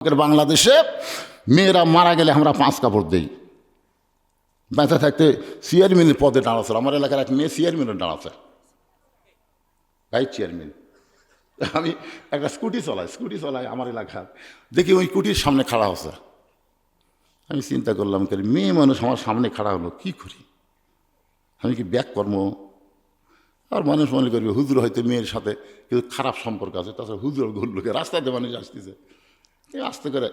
বাংলাদেশে মেয়েরা মারা গেলে আমরা 5 কাপড় দেই। বেঁচে থাকতে চেয়ারম্যানের পদে দাঁড়াচ্ছে। আমার এলাকার এক মেয়ে চেয়ারম্যানের দাঁড়াচ্ছে, ভাইস চেয়ারম্যান। আমি একটা স্কুটি চলাই আমার এলাকার, দেখি ওই স্কুটির সামনে খাড়া হচ্ছে। আমি চিন্তা করলাম, মেয়ে মানুষ আমার সামনে খাড়া হলো, কি করি? আমি কি ব্যাক কর্ম? আর মানুষ মনে করবে হুজুর হয়তো মেয়ের সাথে কিন্তু খারাপ সম্পর্ক আছে, তাছাড়া হুজুর ঘুরলোকে রাস্তাতে মানুষ আসতেছে, আস্তে করে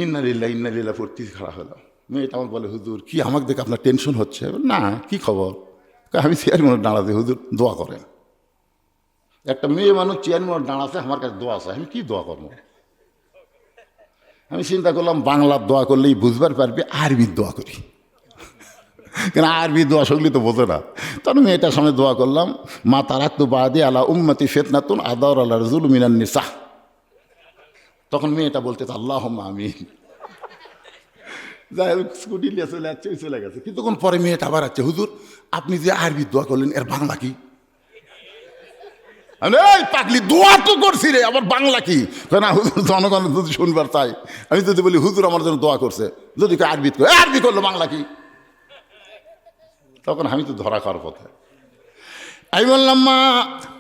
ইন্নালিল্লাহ পড়তে খাড়া হলো। মেয়েটা আমার বলে, হুজুর কি আমাকে দেখে আপনার টেনশন হচ্ছে? না, কি খবর? আমি চেয়ারম্যানের দাঁড়াতে, হুজুর দোয়া করেন। একটা মেয়ে মানুষ চেয়ারম্যানের দাঁড়াতে আমার কাছে দোয়া চায়, আমি কি দোয়া করবো? আমি চিন্তা করলাম বাংলার দোয়া করলেই বুঝবার পারবে, আরবির দোয়া করি, কেন আরবি দোয়া সকলি তো বোঝে না। তখন মেয়েটার সামনে দোয়া করলাম, মা তারাক্তু বাদি আলা উম্মতি ফিতনাতুন আদাউর আল্লাহ রাজুল মিনান নিসা। তখন মেয়েটা বলতে আল্লাহুম্মা আমিন। যাই হোক, স্কুটি নিয়ে চলে গেছে। কিছুক্ষণ পরে মেয়েটা আবার আছে, হুজুর আপনি যে আরবি দোয়া করলেন এর বাংলা কি? পাগলি, দোয়া তো করছি রে, আবার বাংলা কি? না হুজুর, জনগণ যদি শুনবার চাই, আমি যদি বলি হুজুর আমার জন্য দোয়া করছে, যদি আরবি করলো বাংলা কি? তখন আমি তো ধরা খাওয়ার পথে। আমি বললাম, মা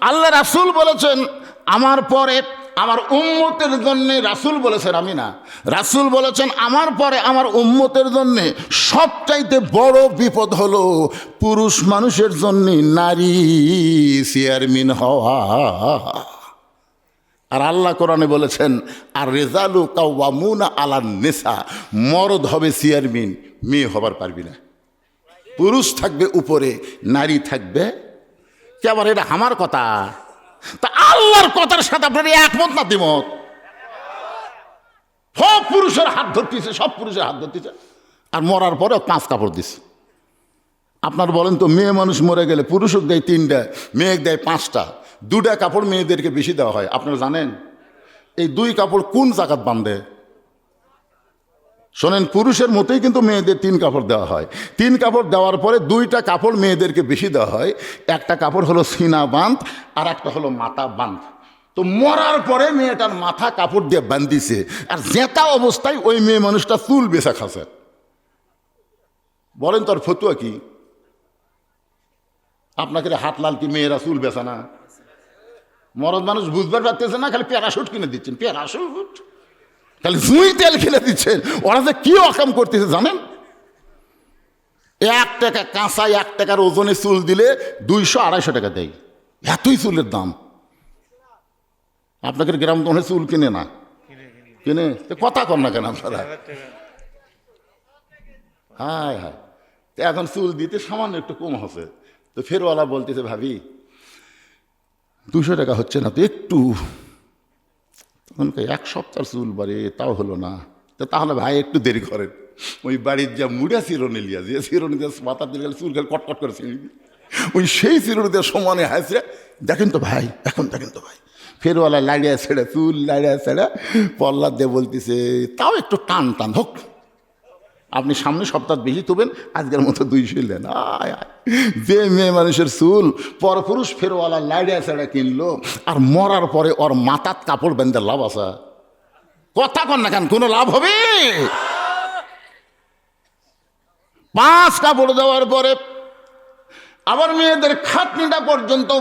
আল্লাহ রাসূল বলেছেন আমার পরে আমার উম্মতের জন্যে, রাসূল বলেছেন আমি না, রাসূল বলেছেন আমার পরে আমার উম্মতের জন্যে সবচাইতে বড় বিপদ হলো পুরুষ মানুষের জন্যে নারী চেয়ারম্যান হওয়া। আর আল্লাহ কোরআনে বলেছেন, আর রেজালু কাওয়ামুনা আলান নিসা, মরদ হবে চেয়ারম্যান, মেয়ে হবার পারবি না। পুরুষ থাকবে উপরে, নারী থাকবে। কে আবার এটা আমার কথা? তা আল্লাহর কথার সাথে আপনার একমত না দ্বিমত? সব পুরুষের হাত ধরতেছে, আর মরার পরে 5 কাপড় দিছে। আপনার বলেন তো, মেয়ে মানুষ মরে গেলে পুরুষক দেয় 3টা, মেয়ে দেয় 5টা, 2টা কাপড় মেয়েদেরকে বেশি দেওয়া হয়। আপনারা জানেন এই 2 কাপড় কোন জাকাত বান্ধে? শোনেন, পুরুষের মতোই কিন্তু মেয়েদের 3 কাপড় দেওয়া হয়। 3 কাপড় দেওয়ার পরে 2টা কাপড় মেয়েদেরকে বেশি দেওয়া হয়। একটা কাপড় হলো সিনা বাঁধ, আর একটা হলো মাথা বাঁধ। তো মরার পরে মেয়েটার মাথা কাপড় দিয়ে বান্ধিছে, আর জেতা অবস্থায় ওই মেয়ে মানুষটা চুল বেচা খাচ্ছে। বলেন তোর ফতুয়া কি? আপনাকে হাত লাল কি মেয়েরা চুল বেচা না? মরদ মানুষ বুঝবার পারতেছে না, খালি প্যারাশুট কিনে দিচ্ছেন, প্যারাশুট খালি জুঁই তেল খেলে দিচ্ছেন। ওরা যে কি অকাম করতেছে জানেন? 1 টাকা কাঁচা 1 টাকার ওজনে চুল দিলে 200-250 টাকা দেয়, এতই চুলের দাম। আপনাকে গ্রাম তো চুল কিনে না, কিনে কথা কর না কেন আপনারা? হায় হায়, এখন চুল দিতে সামান্য একটু কম হচ্ছে। তো ফেরওয়ালা বলতেছে, ভাবি 200 টাকা হচ্ছে না তো একটু? তখন 1 সপ্তাহ চুল বাড়ে, তাও হলো না। তো তাহলে ভাই একটু দেরি করেন, ওই বাড়ির যা মুড়া চিরুনি লিয়া, যে চিরুনি দিয়ে মাথার দিকে চুল খেলে কটকট করে চিনি, ওই সেই চিরুনি দিয়ে সমানে হাসে, দেখেন তো ভাই, এখন দেখেন তো ভাই। ফেরওয়ালা লাড়িয়া ছেড়ে, চুল লাড়িয়া ছেড়ে পল্লা দিয়ে বলতেছে, তাও একটু টান টান হোক, আপনি সামনে সপ্তাহ বেশি তুবেন, আজকের মতো 200 নেন। আয় আয়, যে মেয়ে মানুষের চুল পরপুরুষ ফেরওয়ালা লাইডা ছেড়ে কিনলো, আর মরার পরে ওর মাথার কাপড় বেঁধে লাভ আছে? কথা কন না কেন, কোনো লাভ হবে? 5 কাপড় দেওয়ার পরে আবার মেয়েদের খাটনিটা পর্যন্ত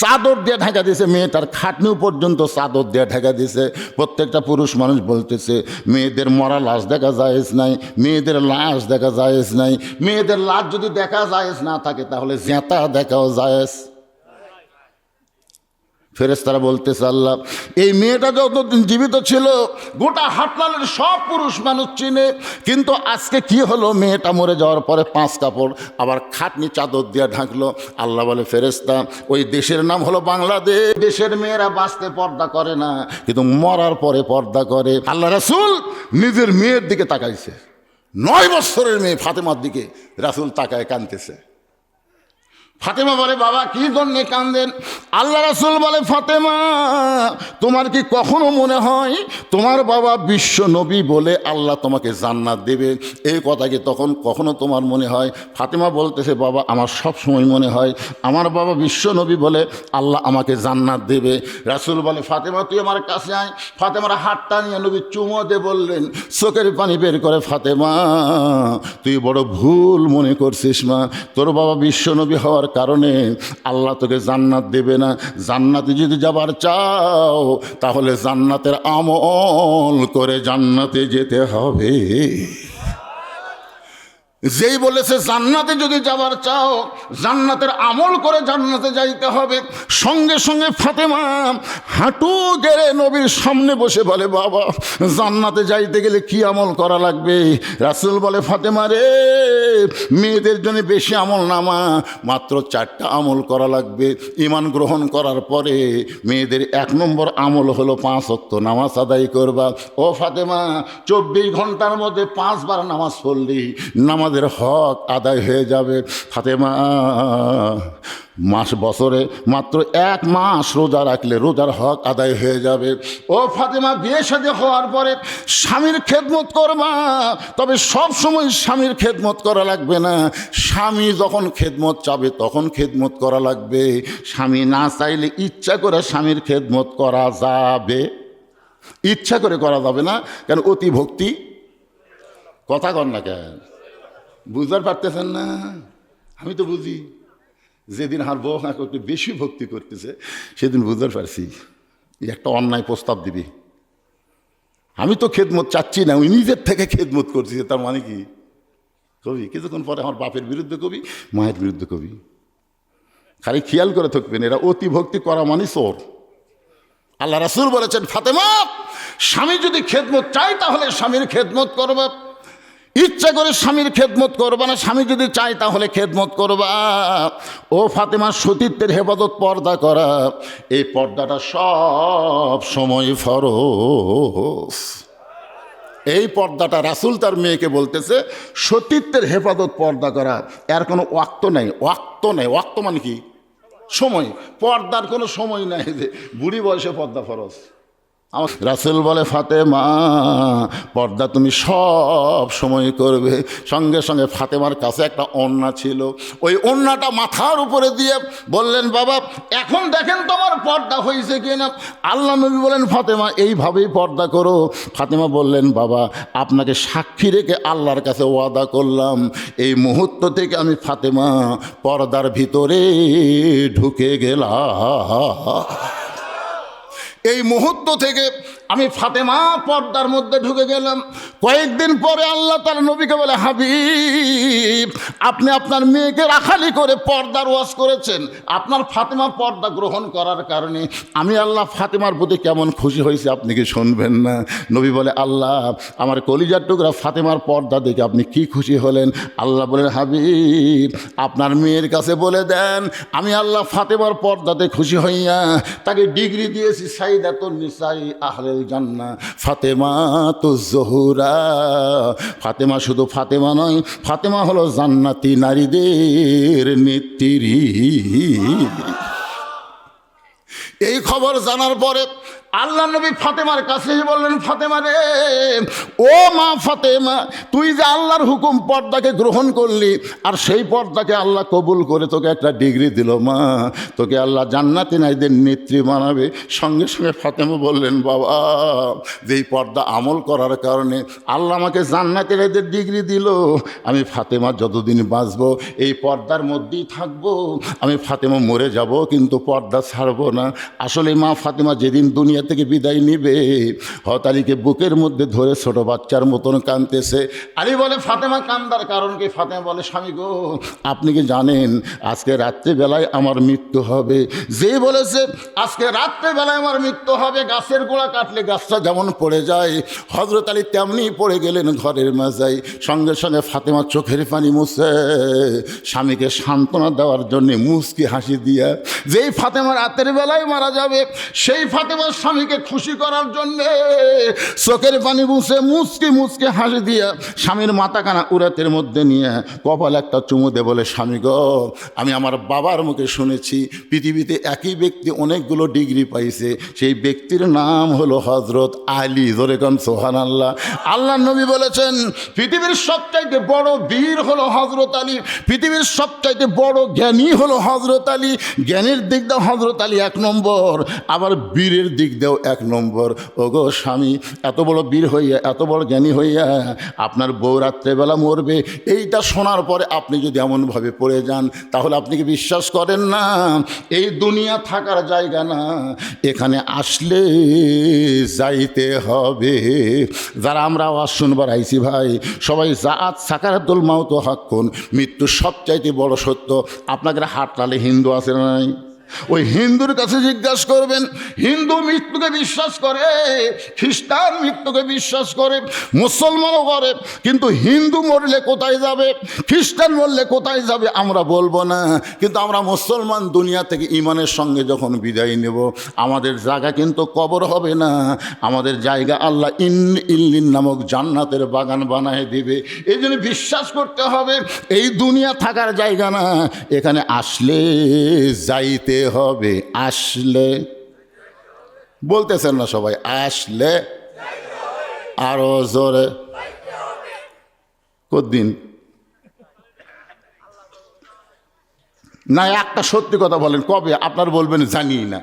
চাদর দিয়ে ঢাকা দিয়েছে, মেয়েটার খাটনিও পর্যন্ত চাদর দিয়ে ঢাকা দিয়েছে। প্রত্যেকটা পুরুষ মানুষ বলতেছে, মেয়েদের মরা লাশ দেখা জায়েজ নাই, মেয়েদের লাশ দেখা জায়েজ নাই। মেয়েদের লাশ যদি দেখা জায়েজ না থাকে, তাহলে জেতা দেখাও জায়েজ। ফেরেশতারা বলতেছে, আল্লাহ এই মেয়েটা যতদিন জীবিত ছিল গোটা হাটলালের সব পুরুষ মানুষ চিনে, কিন্তু আজকে কি হলো, মেয়েটা মরে যাওয়ার পরে 5 কাপড় আবার খাটনি চাদর দিয়ে ঢাকলো। আল্লাহ বলে, ফেরেশতা ওই দেশের নাম হলো বাংলাদেশ, দেশের মেয়েরা বাঁচতে পর্দা করে না, কিন্তু মরার পরে পর্দা করে। আল্লাহ রাসূল নিজের মেয়ের দিকে তাকাইছে, 9 বছরের মেয়ে ফাতেমার দিকে রাসূল তাকায় কাঁদতেছে। ফাতেমা বলে, বাবা কি জন্যে কান্দেন? আল্লাহ রাসূল বলে, ফাতেমা তোমার কি কখনো মনে হয় তোমার বাবা বিশ্ব নবী বলে আল্লাহ তোমাকে জান্নাত দেবে? এই কথা কি তখন কখনো তোমার মনে হয়? ফাতেমা বলতেছে, বাবা আমার সব সময় মনে হয় আমার বাবা বিশ্ব নবী বলে আল্লাহ আমাকে জান্নাত দেবে। রাসূল বলে, ফাতেমা তুই আমার কাছে আয়। ফাতেমার হাতটা নিয়ে নবী চুমো দিয়ে বললেন, চোখের পানি বের করে, ফাতেমা তুই বড় ভুল মনে করছিস মা, তোর বাবা বিশ্ব নবী হওয়ার কারণে আল্লাহ তোকে জান্নাত দেবে না। জান্নাতে যদি যাবার চাও তাহলে জান্নাতের আমল করে জান্নাতে যেতে হবে। যেই বলেছে জান্নাতে যদি যাবার চাও জান্নাতের আমল করে জান্নাতে যাইতে হবে, সঙ্গে সঙ্গে ফাতেমা হাঁটু গেড়ে নবীর সামনে বসে বলে, বাবা জান্নাতে যাইতে গেলে কি আমল করা লাগবে? রাসূল বলে, ফাতেমা রে মেয়েদের জন্য বেশি আমল নামা, মাত্র 4টা আমল করা লাগবে। ঈমান গ্রহণ করার পরে মেয়েদের 1 নম্বর আমল হলো 5 ওয়াক্ত নামাজ আদায় করবা। ও ফাতেমা 24 ঘন্টার মধ্যে 5 বার নামাজ পড়লি নামাজের হক আদায় হয়ে যাবে। ফাতেমা বছরে মাত্র 1 মাস রোজা রাখলে রোজার হক আদায় হয়ে যাবে। ও ফাতেমা বিয়ে শাদী হওয়ার পরে স্বামীর খেদমত করবা, তবে সব সময় স্বামীর খেদমত করা লাগবে না। স্বামী যখন খেদমত চাবে তখন খেদমত করা লাগবে। স্বামী না চাইলে ইচ্ছা করে স্বামীর খেদমত করা যাবে, ইচ্ছা করে করা যাবে না। কেন? অতি ভক্তি। কথা কর না কেন? বুঝতে পারতেছেন না? আমি তো বুঝি। যেদিন আর বউ একটু বেশি ভক্তি করতেছে সেদিন বুঝতে পারছি একটা অন্যায় প্রস্তাব দিবি। আমি তো খেদমত চাচ্ছি না, ওই নিজের থেকে খেদমত করছি। তার মানে কি কবি কিছুক্ষণ পরে আমার বাপের বিরুদ্ধে কবি, মায়ের বিরুদ্ধে কবি। খালি খেয়াল করে থাকবেন, এরা অতি ভক্তি করা মানে চোর। আল্লাহ রাসূল বলেছেন, ফাতেমা স্বামী যদি খেদমত চাই তাহলে স্বামীর খেদমত করবা, ইচ্ছা করে স্বামীর খেদমত করবা না। স্বামী যদি চাই তাহলে খেদমত করবা। ও ফাতেমা সতীত্বের হেফাজত পর্দা করা, এই পর্দাটা সব সময় ফরজ। এই পর্দাটা রাসূল তার মেয়েকে বলতেছে সতীত্বের হেফাজত পর্দা করা, এর কোনো ওয়াক্ত নেই। ওয়াক্ত নেই, ওয়াক্ত মানে কি? সময়। পর্দার কোনো সময় নাই যে বুড়ি বয়সে পর্দা ফরজ। আমার রাসূল বলে, ফাতেমা পর্দা তুমি সব সময় করবে। সঙ্গে সঙ্গে ফাতেমার কাছে একটা ওড়না ছিল, ওই ওড়নাটা মাথার উপরে দিয়ে বললেন, বাবা এখন দেখেন তোমার পর্দা হয়েছে কিনা। আল্লাহ নবী বলেন, ফাতেমা এইভাবেই পর্দা করো। ফাতেমা বললেন, বাবা আপনাকে সাক্ষী রেখে আল্লাহর কাছে ওয়াদা করলাম, এই মুহূর্ত থেকে আমি ফাতেমা পর্দার ভিতরে ঢুকে গেলাম। এই মুহূর্ত থেকে আমি ফাতেমা পর্দার মধ্যে ঢুকে গেলাম। কয়েকদিন পরে আল্লাহ তার নবীকে বলে, হাবিব আপনি আপনার মেয়েকে রাখালি করে পর্দার ওয়াজ করেছেন, আপনার ফাতেমা পর্দা গ্রহণ করার কারণে আমি আল্লাহ ফাতেমার প্রতি কেমন খুশি হয়েছে আপনি কি শুনবেন না? নবী বলে, আল্লাহ আমার কলিজার টুকরা ফাতেমার পর্দা দেখে আপনি কি খুশি হলেন? আল্লাহ বলেন, হাবিব আপনার মেয়ের কাছে বলে দেন আমি আল্লাহ ফাতেমার পর্দাতে খুশি হইয়া তাকে ডিগ্রি দিয়েছি সাইয়্যিদাতুন নিসাই আহলে জান্নাহ, ফাতেমা তো জোহরা। ফাতেমা শুধু ফাতেমা নয়, ফাতেমা হলো জান্নাতি নারীদের নেত্রী। এই খবর জানার পরে আল্লাহ নবী ফাতেমার কাছে বললেন, ফাতেমা রে, ও মা ফাতেমা, তুই যে আল্লাহর হুকুম পর্দাকে গ্রহণ করলি আর সেই পর্দাকে আল্লাহ কবুল করে তোকে একটা ডিগ্রি দিল, মা তোকে আল্লাহ জান্নাতি নারীদের নেত্রী বানাবে। সঙ্গে সঙ্গে ফাতেমা বললেন, বাবা যেই পর্দা আমল করার কারণে আল্লাহ আমাকে জান্নাতি নারীদের ডিগ্রি দিল, আমি ফাতেমা যতদিন বাঁচব এই পর্দার মধ্যেই থাকবো। আমি ফাতেমা মরে যাব কিন্তু পর্দা ছাড়বো না। আসলে মা ফাতেমা যেদিন দুনিয়া থেকে বিদায় নিবে, হযরত আলীকে বুকের মধ্যে ধরে ছোট বাচ্চার মতন কাঁদতেছে। আলী বলে, ফাতেমা কান্দার কারণ কি? ফাতেমা বলে, স্বামী গো আপনি কি জানেন আজকে রাত্রিবেলায় আমার মৃত্যু হবে? যে বলেছে আজকে রাত্রিবেলায় আমার মৃত্যু হবে, গাছের গোড়া কাটলে গাছটা যেমন পড়ে যায় হযরত আলী তেমনি পড়ে গেলেন ঘরের মাঝায়। সঙ্গে সঙ্গে ফাতেমা চোখের পানি মুছে স্বামীকে সান্ত্বনা দেওয়ার জন্য মুচকি হাসি দিয়া, যেই ফাতেমা রাতের বেলায় মারা যাবে সেই ফাতেমার স্বামীকে খুশি করার জন্যে চোখের পানি মুছে মুচকি মুচকি হাসি দিয়ে স্বামীর মাথাখানা উরাতের মধ্যে নিয়ে কপাল একটা চুমু দে বলে, স্বামী গো, আমি আমার বাবার মুখে শুনেছি পৃথিবীতে একই ব্যক্তি অনেকগুলো ডিগ্রি পাইছে, সেই ব্যক্তির নাম হলো হজরত আলী। ধরে কোন সুবহানাল্লাহ। আল্লাহ নবী বলেছেন পৃথিবীর সবচাইতে বড় বীর হলো হজরত আলী, পৃথিবীর সবচাইতে বড় জ্ঞানী হলো হজরত আলী। জ্ঞানের দিক দিয়ে হজরত আলী 1 নম্বর, আবার বীরের দিক দিয়েও 1 নম্বর। ওগো স্বামী, এত বড় বীর হইয়া, এত বড় জ্ঞানী হইয়া আপনার বউ রাত্রেবেলা মরবে, এইটা শোনার পরে আপনি যদি এমনভাবে পড়ে যান, তাহলে আপনি কি বিশ্বাস করেন না এই দুনিয়া থাকার জায়গা না, এখানে আসলে যাইতে হবে। যারা আমরা আওয়াজ শুনবার আইছি ভাই, সবাই জাত সাকারাতুল মাউত হাক্কুন, মৃত্যু সবচাইতে বড় সত্য। আপনাদের হাটলালে হিন্দু আছে না নাই? ওই হিন্দুর কাছে জিজ্ঞাসা করবেন, হিন্দু মৃত্যুকে বিশ্বাস করে, খ্রিস্টান মৃত্যুকে বিশ্বাস করে, মুসলমানও করে, কিন্তু হিন্দু মরলে কোথায় যাবে, খ্রিস্টান মরলে কোথায় যাবে আমরা বলবো না, কিন্তু আমরা মুসলমান দুনিয়া থেকে ইমানের সঙ্গে যখন বিদায় নেব, আমাদের জায়গা কিন্তু কবর হবে না, আমাদের জায়গা আল্লাহ ইল্লিন নামক জান্নাতের বাগান বানায় দিবে। এই জন্য বিশ্বাস করতে হবে এই দুনিয়া থাকার জায়গা না, এখানে আসলে যাইতে হবে। আসলে বলতেছেন না সবাই? আসলে আরো জোরে কতদিন না, একটা সত্যি কথা বলেন, কবে? আপনার বলবেন জানি না।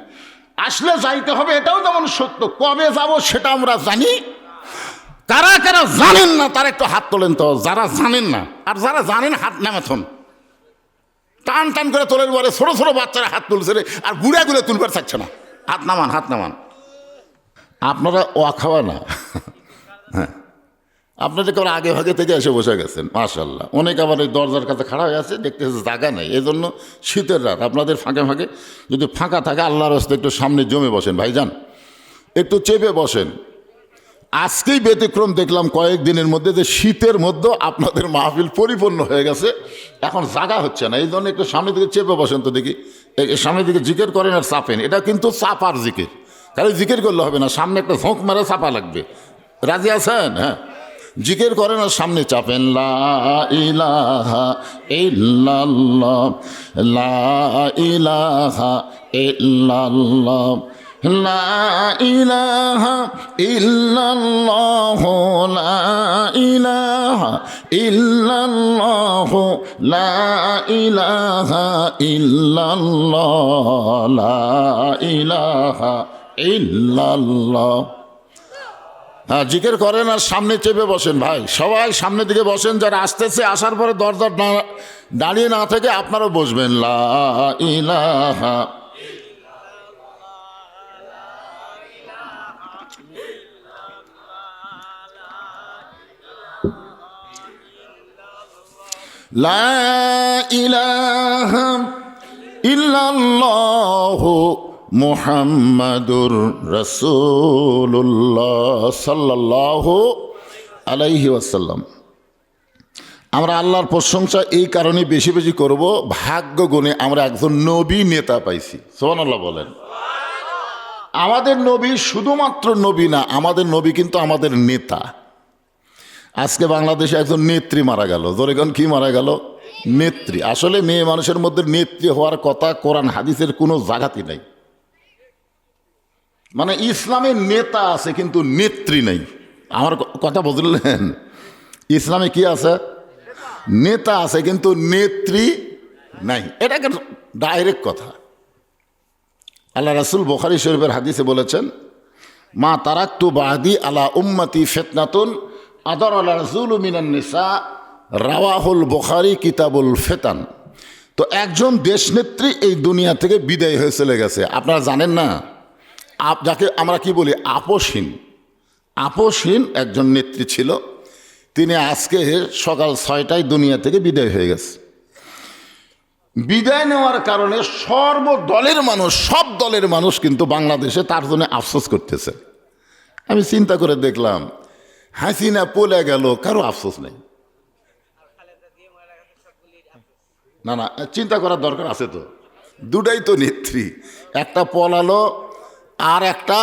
আসলে যাইতে হবে এটাও যেমন সত্য, কবে যাব সেটা আমরা জানি। কারা কারা জানেন না তারা একটু হাত তোলেন তো, যারা জানেন না। আর যারা জানেন হাত নামাথন, টান টান করে তোলের পরে ছোটো ছোটো বাচ্চারা হাত তুলছে রে, আর বুড়াগুলো তুলবার চাচ্ছে না। হাত নামান, হাত নামান। আপনারা খাওয়া না, হ্যাঁ, আপনাদের কেবল আগে ভাগে থেকে এসে বসে গেছেন, মাশাআল্লাহ। অনেক আবার এই দরজার কাছে খাড়া হয়ে আছে, দেখতেছে জায়গা নেই, এই জন্য শীতের রাত আপনাদের ফাঁকে ফাঁকে যদি ফাঁকা থাকে আল্লাহর রাস্তে একটু সামনে জমে বসেন ভাইজান, একটু চেপে বসেন। আজকেই ব্যতিক্রম দেখলাম কয়েকদিনের মধ্যে যে শীতের মধ্যে আপনাদের মাহফিল পরিপূর্ণ হয়ে গেছে, এখন জায়গা হচ্ছে না, এই জন্য একটু সামনের দিকে চেপে বসেন তো দেখি। সামনের দিকে জিকির করেন আর চাপেন, এটা কিন্তু চাপার জিকির, তাহলে জিকির করলে হবে না, সামনে একটা ঝোঁক মেরে চাপা লাগবে। রাজি আছেন? হ্যাঁ, জিকির করেন আর সামনে চাপেন। লা ইলাহা ইল্লাল্লাহ, লা ইলাহা ইল্লাল্লাহ, লা ইলাহা ইল্লাল্লাহ, লা ইলাহা ইল্লাল্লাহ, লা ইলাহা ইল্লাল্লাহ, লা ইলাহা ইল্লাল্লাহ। হ্যাঁ, জিকির করেন আর সামনে চেপে বসেন ভাই, সবাই সামনের দিকে বসেন। যারা আসতেছে আসার পরে দরজা দাঁড়িয়ে না থেকে আপনারা বসবেন। লা ইলাহা লা ইলাহা ইল্লাল্লাহু মুহাম্মাদুর রাসূলুল্লাহ সাল্লাল্লাহু আলাইহি ওয়াসাল্লাম। আমরা আল্লাহর প্রশংসা এই কারণে বেশি বেশি করব, ভাগ্য গুণে আমরা একজন নবী নেতা পাইছি। সুবহানাল্লাহ বলেন। আমাদের নবী শুধুমাত্র নবী না, আমাদের নবী কিন্তু আমাদের নেতা। আজকে বাংলাদেশে একজন নেত্রী মারা গেল, জোরেগণ কি মারা গেল? নেত্রী। আসলে মেয়ে মানুষের মধ্যে নেত্রী হওয়ার কথা কোরআন হাদিসের কোনো জায়গাতে নাই। মানে ইসলামে নেতা আছে কিন্তু নেত্রী নেই। আমার কথা বুঝলেন? ইসলামে কি আছে? নেতা আছে কিন্তু নেত্রী নাই, এটা ডাইরেক্ট কথা। আল্লাহ রাসূল বুখারী শরীফের হাদিসে বলেছেন, মা তারাকতু বাদি আলা উম্মতি ফিতনাতুন আদর আল্লাহ রাসূল মিনান নিসা, রাওয়াহুল বুখারী কিতাবুল ফিতান। তো একজন দেশনেত্রী এই দুনিয়া থেকে বিদায় হয়ে চলে গেছে। আপনারা জানেন না, যাকে আমরা কি বলি আপসহীন, আপসহীন একজন নেত্রী ছিল, তিনি আজকে সকাল 6টায় দুনিয়া থেকে বিদায় হয়ে গেছে। বিদায় নেওয়ার কারণে সর্বদলের মানুষ, সব দলের মানুষ কিন্তু বাংলাদেশে তার জন্য আফসোস করতেছে। আমি চিন্তা করে দেখলাম, হাসিনা পলে গেল, কারো আফসোস নেই। না না, চিন্তা করার দরকার আছে তো, দুটাই তো নেত্রী, একটা পলালো আর একটা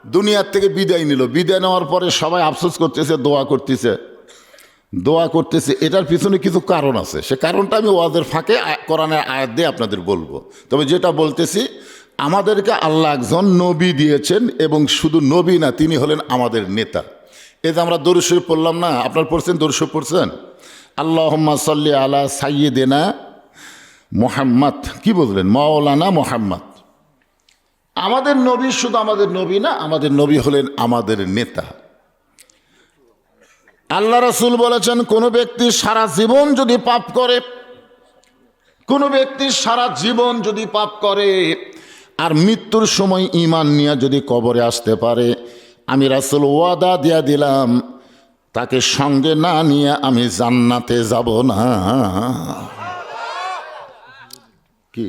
দুনিয়ার থেকে বিদায় নিল। বিদায় নেওয়ার পরে সবাই আফসোস করতেছে, দোয়া করতেছে। এটার পিছনে কিছু কারণ আছে, সে কারণটা আমি ওয়াজের ফাঁকে কোরআনের আয়াত দিয়ে আপনাদের বলবো। তবে যেটা বলতেছি, আমাদেরকে আল্লাহ একজন নবী দিয়েছেন, এবং শুধু নবী না, তিনি হলেন আমাদের নেতা। এই যে আমরা দরুদ শরীফ পড়লাম না, আপনারা পড়ছেন? দরুদ শরীফ পড়ছেন? আল্লাহুম্মা সাল্লি আলা সাইয়্যিদিনা মুহাম্মদ, কি বললেন? মাওলানা মুহাম্মদ। আমাদের নবী শুধু আমাদের নবী না, আমাদের নবী হলেন আমাদের নেতা। আল্লাহ রাসূল বলেছেন, কোনো ব্যক্তি সারা জীবন যদি পাপ করে, কোনো ব্যক্তি সারা জীবন যদি পাপ করে আর মৃত্যুর সময় ঈমান নিয়ে যদি কবরে আসতে পারে, আমি রাসূল ওয়াদা দিয়া দিলাম, তাকে সঙ্গে না নিয়ে আমি জান্নাতে যাব না। কি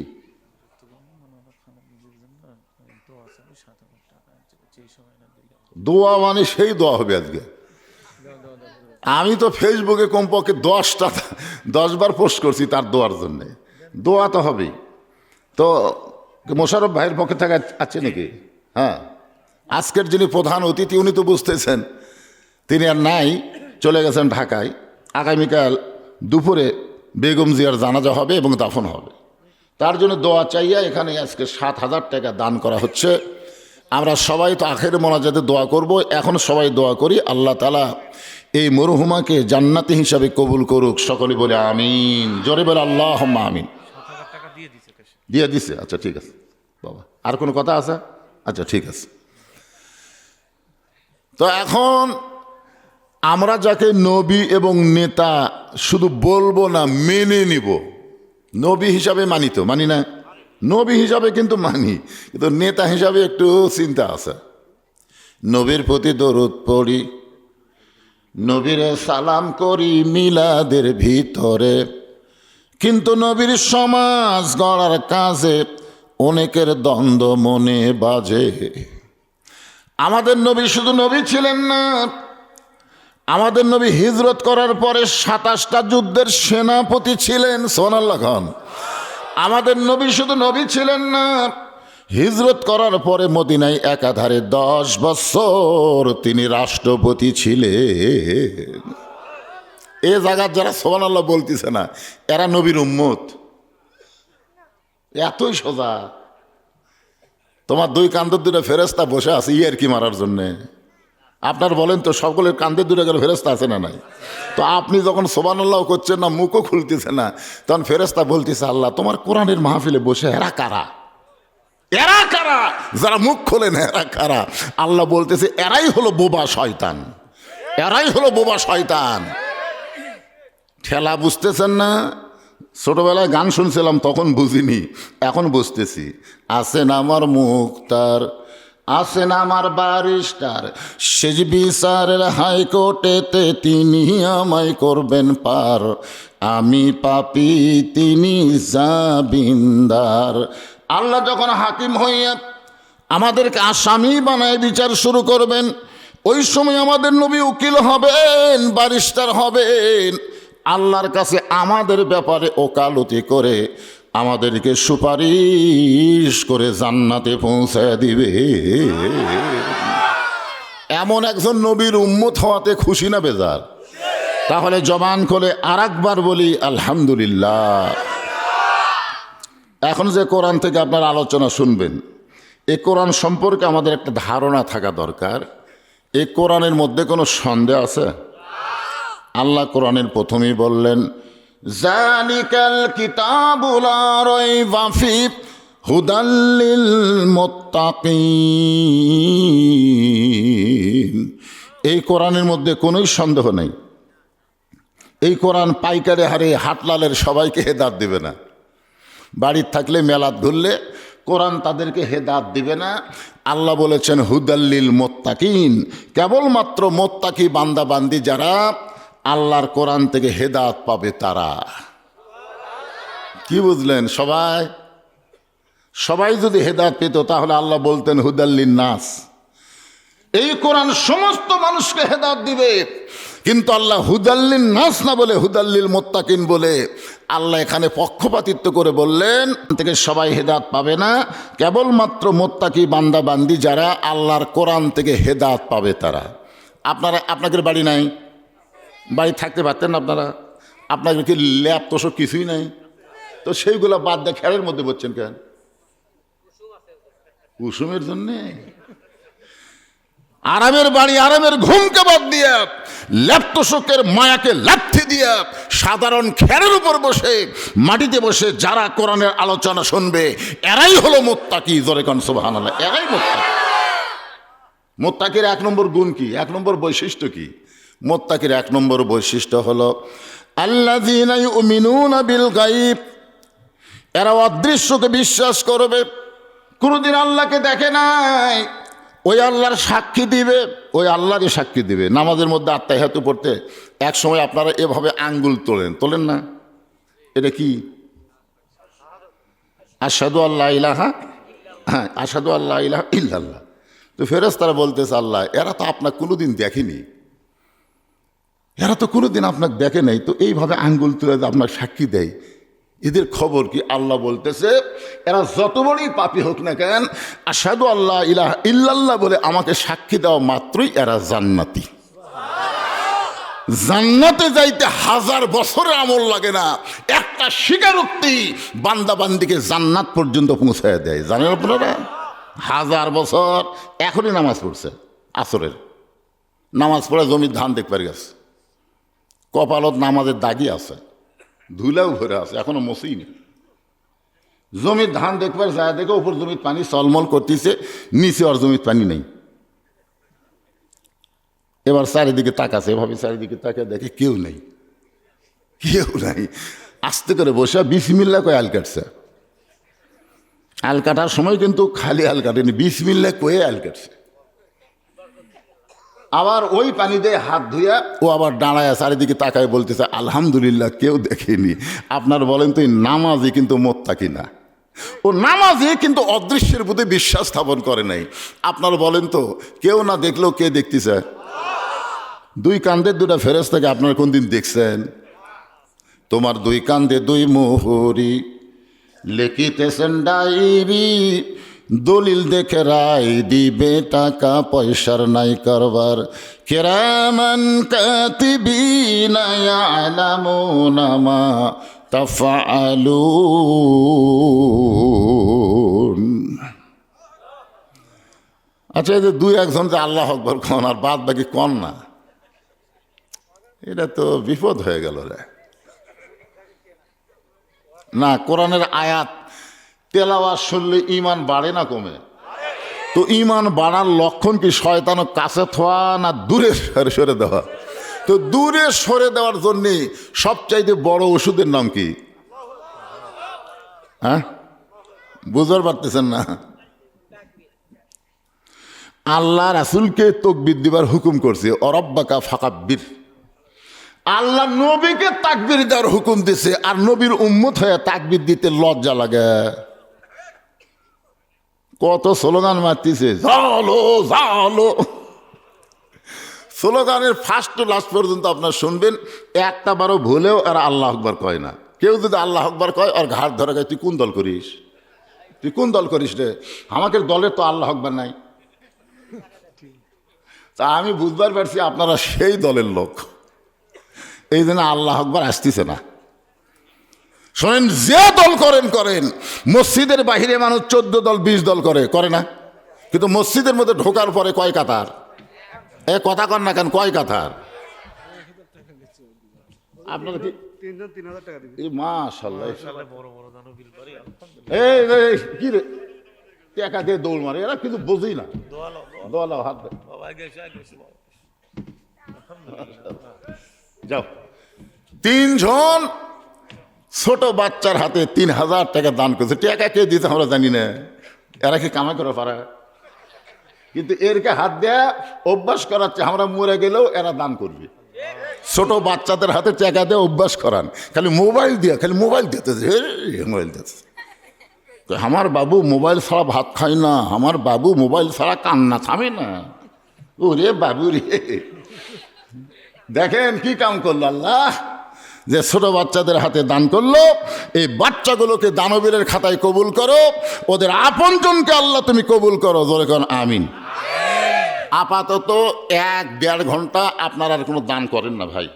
দোয়া? মানে সেই দোয়া হবে আজকে। আমি তো ফেসবুকে কমপক্ষে 10 বার পোস্ট করছি তার দোয়ার জন্যে। দোয়া তো হবেই। তো মোশাররফ ভাইয়ের পক্ষে থেকে আছে নাকি? হ্যাঁ, আজকের যিনি প্রধান অতিথি উনি তো বুঝতেছেন তিনি আর নাই, চলে গেছেন ঢাকায়। আগামীকাল দুপুরে বেগম জিয়ার জানাজা হবে এবং দাফন হবে। তার জন্য দোয়া চাইয়া এখানে আজকে 7,000 টাকা দান করা হচ্ছে। আমরা সবাই তো আখের মোনাজাতে দোয়া করব। এখন সবাই দোয়া করি, আল্লাহ তাআলা এই মরহুমাকে জান্নাতি হিসাবে কবুল করুক। সকলে বলে আমিন, জোরে বলে আল্লাহুম্মা আমিন। দিয়ে দিছে? আচ্ছা ঠিক আছে বাবা। আর কোনো কথা আছে? আচ্ছা ঠিক আছে। তো এখন আমরা যাকে নবী এবং নেতা শুধু বলবো না, মেনে নিব। নবী হিসাবে মানি তো? মানি না? নবী হিসাবে কিন্তু মানি, কিন্তু নেতা হিসাবে একটু চিন্তা আছে। নবীর প্রতি দরুদ পড়ি, নবীরে সালাম করি মিলাদের ভিতরে, কিন্তু নবীর সমাজ গড়ার কাজে অনেকের দ্বন্দ্ব মনে বাজে। আমাদের নবী শুধু নবী ছিলেন না, আমাদের নবী হিজরত করার পরে 27টা যুদ্ধের সেনাপতি ছিলেন। সুবহানাল্লাহ খান। আমাদের নবী শুধু নবী ছিলেন না, হিজরত করার পরে মদিনায় একাধারে 10 বছর তিনি রাষ্ট্রপতি ছিলেন। এ জায়গার যারা সুবহানাল্লাহ বলতেছে না, এরা নবীর উম্মত। এতই সোজা। তোমার 2 কাঁধের 2টা ফেরেশতা বসে আছে ইয়ারকি মারার জন্যে। আপনার বলেন তো, সকলের কাঁধে 2টা করে ফেরেশতা আছে না নাই? তো আপনি যখন সুবহানাল্লাহ করছেন না, মুখও খুলতেছে না, তখন ফেরেশতা বলতেছে, আল্লাহ তোমার কোরআনের মাহফিলে বসে এরা কারা? এরা কারা? যারা মুখ খোলেন এরা কারা? আল্লাহ বলতেছে, এরাই হলো বোবা শয়তান, এরাই হলো বোবা শয়তান। ঠেলা বুঝতেছেন না? ছোটবেলায় গান শুনছিলাম, তখন বুঝিনি, এখন বুঝতেছি। আছেন আমার মুক্তার, আছেন আমার বারিস্টার, সেজ বিচারের হাইকোর্টেতে তিনি আমায় করবেন পার। আমি পাপী, তিনি জামিনদার। আল্লাহ যখন হাকিম হইয়া আমাদেরকে আসামি বানায় বিচার শুরু করবেন, ওই সময় আমাদের নবী উকিল হবেন, বারিস্টার হবেন। আল্লাহর কাছে আমাদের ব্যাপারে ওকালতি করে আমাদেরকে সুপারিশ করে জান্নাতে পৌঁছায় দিবে। এমন একজন নবীর উম্মত হওয়াতে খুশি না বেজার? তাহলে জবান খুলে আরেকবার বলি আলহামদুলিল্লাহ। এখন যে কোরআন থেকে আপনারা আলোচনা শুনবেন, এই কোরআন সম্পর্কে আমাদের একটা ধারণা থাকা দরকার। এই কোরআনের মধ্যে কোনো সন্দেহ আছে? আল্লাহ কোরআনের প্রথমেই বললেন, জালিকাল কিতাবু লা রাইবা ফীহি হুদাল লিল মুত্তাকিন। এই কোরআনের মধ্যে কোনোই সন্দেহ নেই। এই কোরআন পাইকারি হারে হাটলালের সবাইকে হেদায়েত দিবে না। বাড়ির থাকলে মেলাত ঘুরলে কোরআন তাদেরকে হেদায়েত দিবে না। আল্লাহ বলেছেন হুদাল্লিল মুত্তাকিন, কেবলমাত্র মুত্তাকি বান্দা বান্দি যারা আল্লাহর কোরআন থেকে হেদায়েত পাবে তারা। কি বুঝলেন? সবাই যদি হেদায়েত পেত তাহলে আল্লাহ বলতেন হুদাল্লিন নাস। এই কোরআন সমস্ত মানুষকে হেদায়েত দিবে, কিন্তু আল্লাহ হুদাল্লিন নাস না বলে হুদাল্লিল মুত্তাকিন বলে আল্লাহ এখানে পক্ষপাতিত্ব করে বললেন থেকে সবাই হেদায়েত পাবে না, কেবলমাত্র মুত্তাকি বান্দা বান্দি যারা আল্লাহর কোরআন থেকে হেদায়েত পাবে তারা। আপনাদের বাড়ি নাই? বাড়ি থাকতে পারতেন না আপনারা? আপনাদের কি ল্যাব তোষক কিছুই নাই? তো সেইগুলো বাদ দিয়ে খেলের মধ্যে বলছেন কেন? কুসুমের জন্যে? আরামের বাড়ি, আরামের ঘুমকে বাদ দিয়ে, ল্যাপটসকের মায়াকে লাথি দিয়ে, সাধারণ খেরের উপর বসে, মাটিতে বসে যারা কোরআনের আলোচনা শুনবে এরাই হলো মুত্তাকি। জোরে কোন সুবহানাল্লাহ। এরাই মুত্তাকি। মুত্তাকির এক নম্বর গুণ কি, এক নম্বর বৈশিষ্ট্য কি? মুত্তাকির এক নম্বর বৈশিষ্ট্য হলো আল্লাযীনা ইউমিনুনা বিল গায়ব, এরা অদৃশ্যকে বিশ্বাস করবে। কোনোদিন আল্লাহকে দেখে নাই, ওই আল্লাহর সাক্ষী দিবে, ওই আল্লাহরই সাক্ষী দিবে। নামাজের মধ্যে আত্মাহিয়াতু পড়তে এক সময় আপনারা এভাবে আঙ্গুল তোলেন না? এটা কি? আশহাদু আল্লা ইলাহা, হ্যাঁ, আশহাদু আল্লা ইলাহা ইল্লাল্লাহ। তো ফেরেশতারা বলতেছে আল্লাহ এরা তো আপনাকে কোনোদিন দেখেনি, এরা তো কোনোদিন আপনাকে দেখে নাই, তো এইভাবে আঙ্গুল তুলে আপনার সাক্ষী দেয়, এদের খবর কি? আল্লাহ বলতেছে এরা যত বড়ই পাপী হোক না কেন, আশহাদু আল্লাহ ইলাহা ইল্লাল্লাহ বলে আমাকে সাক্ষী দেওয়া মাত্রই এরা জান্নাতি। জান্নাতে যাইতে 1000 বছরের আমল লাগে না, একটা স্বীকারোক্তি বান্দা বান্দিকে জান্নাত পর্যন্ত পৌঁছায় দেয়। জানেন আপনারা? 1000 বছর। এখনই নামাজ পড়ছে, আসরের নামাজ পড়ে জমির ধান দেখবার গেছে, কপালত নামাজের দাগি আছে, ধুলাও ভরে আছে, এখনো মসেই নেই। জমির ধান দেখবার যায়, দেখে উপর জমির পানি চলমল করতেছে, নিচে আর জমির পানি নেই। এবার চারিদিকে তাকাছে, এভাবে চারিদিকে তাকে দেখে কেউ নেই, কেউ নাই। আস্তে করে বসে বিসমিল্লাহ কয়ে আল কাটছে। আল কাটার সময় কিন্তু খালি আল কাটেনি, বিসমিল্লাহ কয়ে আল কাটছে। আবার ওই পানি দিয়ে হাত ধুইয়া ও আবার দাঁড়ায় চারিদিকে তাকায় বলতেছে আলহামদুলিল্লাহ কেউ দেখেনি। আপনার বলেন তো এই নামাজি কিন্তু মুত্তাকি না, ও নামাজি কিন্তু অদৃশ্যের প্রতি বিশ্বাস স্থাপন করে নাই। আপনার বলেন তো কেউ না দেখলেও কে দেখতেছে? দুই কান্দের দুটা ফেরেশতাকে আপনারা কোনদিন দেখছেন? তোমার দুই কান্দে দুই মোহরি, লিখিতেছেন ডায়েরি, দলিল দেখে রায় দিবে, টাকা পয়সার নাই কারবার। কিরামান কাতিবিনা ইয়ালামুনা মা তাফআলুন। আচ্ছা, এই যে দুই একজন যে আল্লাহু আকবার কন আর বাদ বাকি কন না, এটা তো বিপদ হয়ে গেল রে। না, কোরআনের আয়াত তেলাওয়াত শুনলে ঈমান বাড়ে না কমে? তো ঈমান বাড়ার লক্ষণ কি শয়তানের কাছে থোয়া না দূরে সরে দেওয়া? তো দূরে সরে দেওয়ার জন্যে সবচাইতে বড় ওষুধের নাম কি? হ্যাঁ, বুঝতে পারতেছেন না? আল্লাহ রাসূলকে তাকবীর দিবার হুকুম করছে, অরব্বাকা ফাকাব্বির। আল্লাহ নবীকে তাকবীর দেওয়ার হুকুম দিছে, আর নবীর উম্মত হয়ে তাকবীর দিতে লজ্জা লাগে। কত স্লোগান মারতেছে, জালো জালো। স্লোগানের ফার্স্ট টু লাস্ট পর্যন্ত আপনার শুনবেন, একটা বারও ভুলেও আর আল্লাহ আকবার কয় না। কেউ যদি আল্লাহ আকবার কয় আর ঘাট ধরে গায়, তুই কোন দল করিস, তুই কোন দল করিস রে? আমাকে দলের তো আল্লাহ আকবার নাই। তা আমি বুঝবার পারছি আপনারা সেই দলের লোক, এই জন্য আল্লাহ আকবার আসতেছে না। শোনেন, যে দল করেন, মসজিদের বাহিরে মানুষ 14 দল 20 দল করে না, কিন্তু মসজিদের মধ্যে ঢোকার পরে কয় কাতার? এ কথা কন না কেন, কয় কাতার? আপনারা কি 3,000 টাকা দিবেন? মাশাআল্লাহ, এই কি রে টাকা দিয়ে দৌড় মারে এরা, কিন্তু বুঝি না। দোয়ালাও হাত যাও। 3 জন ছোট বাচ্চার হাতে 3,000 টাকা দান করছে। টাকা কে দিতে আমরা জানি না, এরা কি কামাই করে পারে? কিন্তু এরকে হাত দেয়া অভ্যাস করাচ্ছে, আমরা মরে গেলেও এরা দান করবে। ছোট বাচ্চাদের হাতে টাকা দিয়ে অভ্যাস করান, খালি মোবাইল দিতেছে, মোবাইল দিতেছে। আমার বাবু মোবাইল ছাড়া ভাত খায় না, আমার বাবু মোবাইল ছাড়া কান্না থামে না। ওরে বাবু রে, দেখেন কি কাম করলো আল্লাহ। যে ছোট বাচ্চাদের হাতে দান করলো, এই বাচ্চাগুলোকে দানবীরের খাতায় কবুল করো, ওদের আপনজনকে আল্লাহ তুমি কবুল করো, জোরে কোন আমিন। আপাতত 1-1.5 ঘন্টা আপনারা আর কোনো দান করেন না ভাই,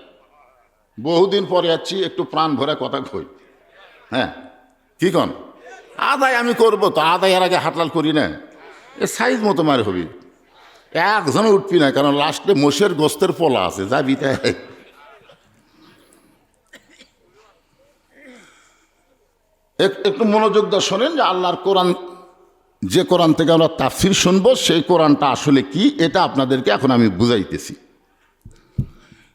বহুদিন পরে যাচ্ছি, একটু প্রাণ ভরে কথা কই। হ্যাঁ কি কন, আদায় আমি করবো তো, আদায়ের আগে হাটলাল করি না, এ সাইজ মতো মার হবি, একজনে উঠবি না, কারণ লাস্টে মোষের গোস্তের পোলা আছে, যাবি তাই। একটু মনোযোগ দিয়ে শোনেন যে আল্লাহর কোরআন, যে কোরআন থেকে আমরা তাফসীর শুনবো, সেই কোরআনটা আসলে কি, এটা আপনাদেরকে এখন আমি বুঝাইতেছি।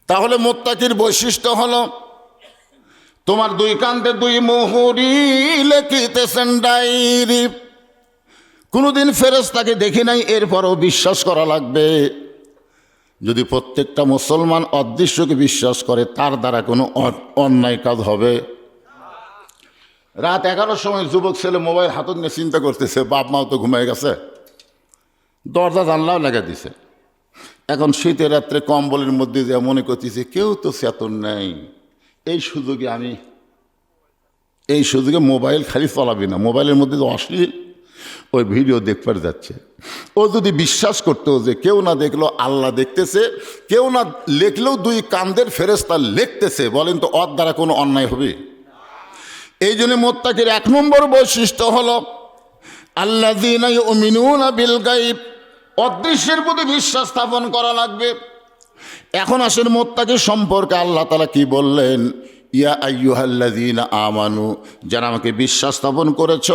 তাহলে মুত্তাকির বৈশিষ্ট্য হলো, তোমার 2 কান্দে 2 মুহুরি লিখিতেছেন ডায়েরি। কোনোদিন ফেরেশতাকে দেখি নাই, এরপরও বিশ্বাস করা লাগবে। যদি প্রত্যেকটা মুসলমান অদৃশ্যকে বিশ্বাস করে, তার দ্বারা কোনো অন্যায় কাজ হবে। রাত 11টার সময় যুবক ছেলে মোবাইল হাতত নিয়ে চিন্তা করতেছে, বাপ মাও তো ঘুমিয়ে গেছে, দরজা জানলাও লাগা দিছে। এখন শীতের রাত্রে কম্বলের মধ্যে যে মনে করতেছে কেউ তো চেতন নেই, এই সুযোগে মোবাইল খালি চলাবি না, মোবাইলের মধ্যে যে অশ্লীল ওই ভিডিও দেখবার যাচ্ছে। ও যদি বিশ্বাস করতো যে কেউ না দেখলো আল্লাহ দেখতেছে, কেউ না লেখলেও 2 কান্দের ফেরেশতা লিখতেছে, বলেন তো ওর দ্বারা কোনো অন্যায় হবে? এই জন্য মুত্তাকির 1 নম্বর বৈশিষ্ট্য হলো আল্লাযীনা ইউমিনুনা বিল গায়ব, অদৃশ্যের প্রতি বিশ্বাস স্থাপন করা লাগবে। এখন আসেন মুত্তাকি সম্পর্কে আল্লাহ তাআলা কি বললেন, ইয়া আইয়ুহাল্লাযীনা আমানু, যারা আমাকে বিশ্বাস স্থাপন করেছ।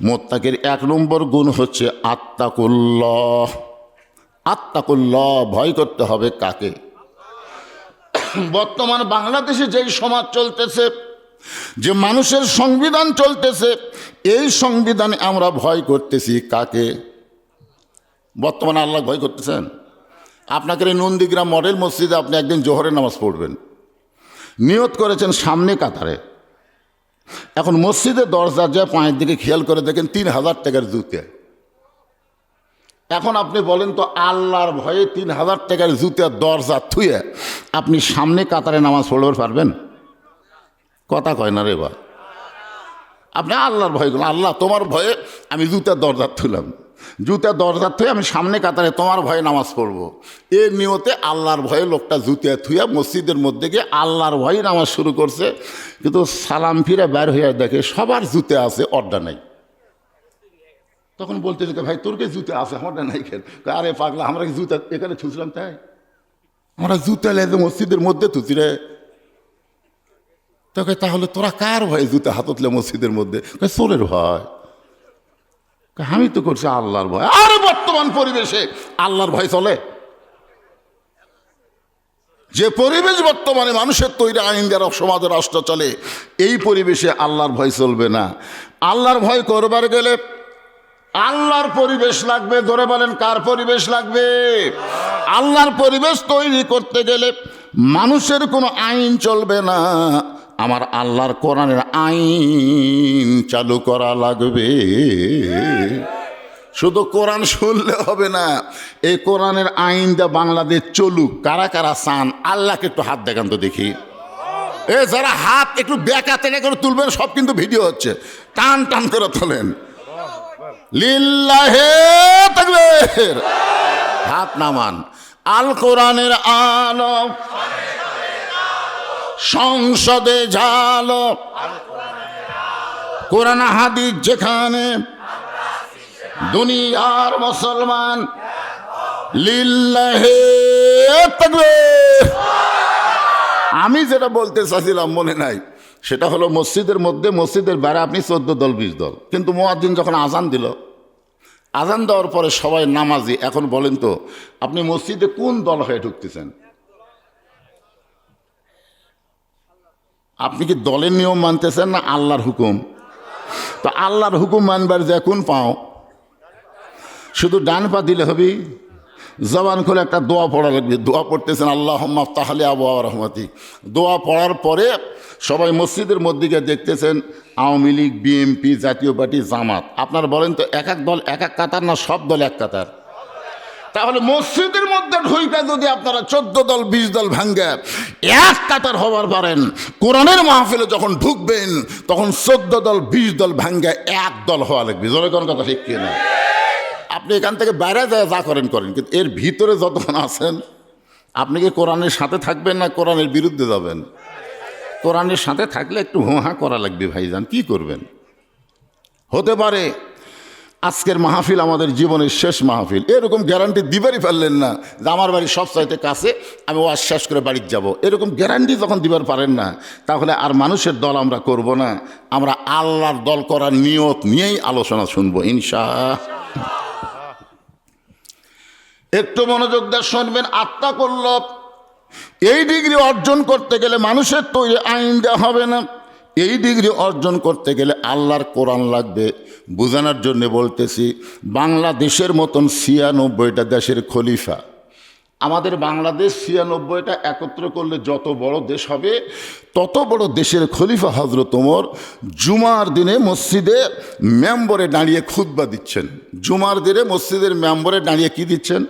মুত্তাকির 1 নম্বর গুণ হচ্ছে আত্তাকুল্লাহ। আত্তাকুল্লাহ, ভয় করতে হবে কাকে? বর্তমান বাংলাদেশে যেই সমাজ চলতেছে, যে মানুষের সংবিধান চলতেছে, এই সংবিধানে আমরা ভয় করতেছি কাকে? বর্তমানে আল্লাহ ভয় করতেছেন? আপনাকে এই নন্দীগ্রাম মডেল মসজিদে আপনি একদিন জোহরের নামাজ পড়বেন, নিয়ত করেছেন সামনে কাতারে। এখন মসজিদের দরজা যা পায়ের দিকে খেয়াল করে দেখেন 3000 টাকার জুতে। এখন আপনি বলেন তো, আল্লাহর ভয়ে 3000 টাকার জুতের দরজা থুয়ে আপনি সামনে কাতারে নামাজ পড়তে পারবেন? কথা কয় না রে বা। আপনি আল্লাহর ভয় করলেন, আল্লাহ তোমার ভয়ে আমি জুতার দরজা থুলাম, জুতার দরজা থুয়ে আমি সামনে কাতারে তোমার ভয়ে নামাজ পড়বো। এর নিয়তে আল্লাহর ভয়ে লোকটা জুতিয়া থুয়া মসজিদের মধ্যে গিয়ে আল্লাহর ভয়ে নামাজ শুরু করছে, কিন্তু সালাম ফিরে বের হয়ে দেখে সবার জুতে আছে, অর্ডা নাই। তখন বলতেছে, ভাই তোর কে জুতে আছে, আমারটা নাই কেন? আরে পাগলা, আমরা কি জুতা এখানে থুছিলাম তাই? আমরা জুতা লেগে মসজিদের মধ্যে থুছি রে। তোকে তাহলে তোরা কার ভয়ে জুতা হাততলে মসজিদের মধ্যে? চোরের ভয়। আমি তো করছি আল্লাহর ভয়। আরে বর্তমান পরিবেশে আল্লাহর ভয় চলে? যে পরিবেশ বর্তমানে মানুষের তৈরি আইন দ্বারা সমাজ রাষ্ট্র চলে, এই পরিবেশে আল্লাহর ভয় চলবে না। আল্লাহর ভয় করবার গেলে আল্লাহর পরিবেশ লাগবে। ধরে বলেন, কার পরিবেশ লাগবে? আল্লাহর পরিবেশ তৈরি করতে গেলে মানুষের কোনো আইন চলবে না, আমার আল্লাহর কোরআনের আইন চালু করা লাগবে। শুধু কোরআন শুনলে হবে না, এই কোরআনের আইন দা বাংলাদেশ চলুক। কারা কারা চান? আল্লাহকে একটু হাত দেখান তো দেখি। যারা হাত একটু বেঁকা তেনে করে তুলবেন, সব কিন্তু ভিডিও হচ্ছে, টান টান করে তোলেন। লিল্লাহে তাকবীর, হাত নামান। আল কোরআনের আলো সংসদে ঝালো, কোরআন হাদিস যেখানে, দুনিয়ার মুসলমান লিল্লাহে তাকবীর। আমি যেটা বলতে চাইছিলাম মনে নাই, সেটা হলো মসজিদের মধ্যে, মসজিদের বাইরে আপনি 14 দল 20 দল, কিন্তু মুয়াজ্জিন যখন আজান দিল, আজান দেওয়ার পরে সবাই নামাজি। এখন বলেন তো, আপনি মসজিদে কোন দল হয়ে ঢুকতেছেন? আপনি কি দলের নিয়ম মানতেছেন না আল্লাহর হুকুম? তো আল্লাহর হুকুম মানবার যে কোন পাও? শুধু ডান পা দিলে হবে? জবান খুলে একটা দোয়া পড়া লাগবে। দোয়া পড়তেছেন, আল্লাহুম্মা আফতাহ লি আবওয়াব রাহমাতিক। দোয়া পড়ার পরে সবাই মসজিদের মধ্যে গিয়ে দেখতেছেন আওয়ামী লীগ, বিএনপি, জাতীয় পার্টি, জামাত। আপনারা বলেন তো, এক এক দল এক এক কাতার না সব দল এক কাতার? তাহলে মসজিদের মধ্যে ঢুইকা যদি আপনারা 14 দল 20 দল ভাঙ্গে এক কাতার হবার পারেন, কোরআনের মাহফিলে যখন ঢুকবেন তখন 14 দল 20 দল ভাঙ্গে এক দল হওয়া লাগবে। জোরে কোন কথা ঠিক কিনা? আপনি এখান থেকে বাইরে যায় যা করেন করেন, কিন্তু এর ভিতরে যতক্ষণ আছেন আপনি কি কোরআনের সাথে থাকবেন না কোরআনের বিরুদ্ধে যাবেন? কোরআনের সাথে থাকলে একটু হোঁহা করা লাগবে ভাইজান, কি করবেন? হতে পারে আজকের মাহফিল আমাদের জীবনের শেষ মাহফিল, এরকম গ্যারান্টি দিবারই পারলেন না যে আমার বাড়ি সবচাইতে কাছে, আমি ওয়াজ শেষ করে বাড়িতে যাব, এরকম গ্যারান্টি যখন দিবার পারেন না, তাহলে আর মানুষের দল আমরা করব না, আমরা আল্লাহর দল করার নিয়ত নিয়েই আলোচনা শুনবো ইনশাআল্লাহ। একটু মনোযোগ দিয়ে শুনবেন। আত্মাকুল্লব এই ডিগ্রি অর্জন করতে গেলে মানুষের তৈরি আইন দেওয়া হবে না, এই ডিগ্রি অর্জন করতে গেলে আল্লাহর কোরআন লাগবে। বোঝানোর জন্য বলতেছি, বাংলাদেশের মতন 96টা দেশের খলিফা, আমাদের বাংলাদেশ 96টা একত্র করলে যত বড় দেশ হবে তত বড় দেশের খলিফা হযরত ওমর জুমার দিনে মসজিদে মেম্বরে দাঁড়িয়ে খুতবা দিচ্ছেন। জুমার দিনে মসজিদের মেম্বরে দাঁড়িয়ে কি দিচ্ছেন?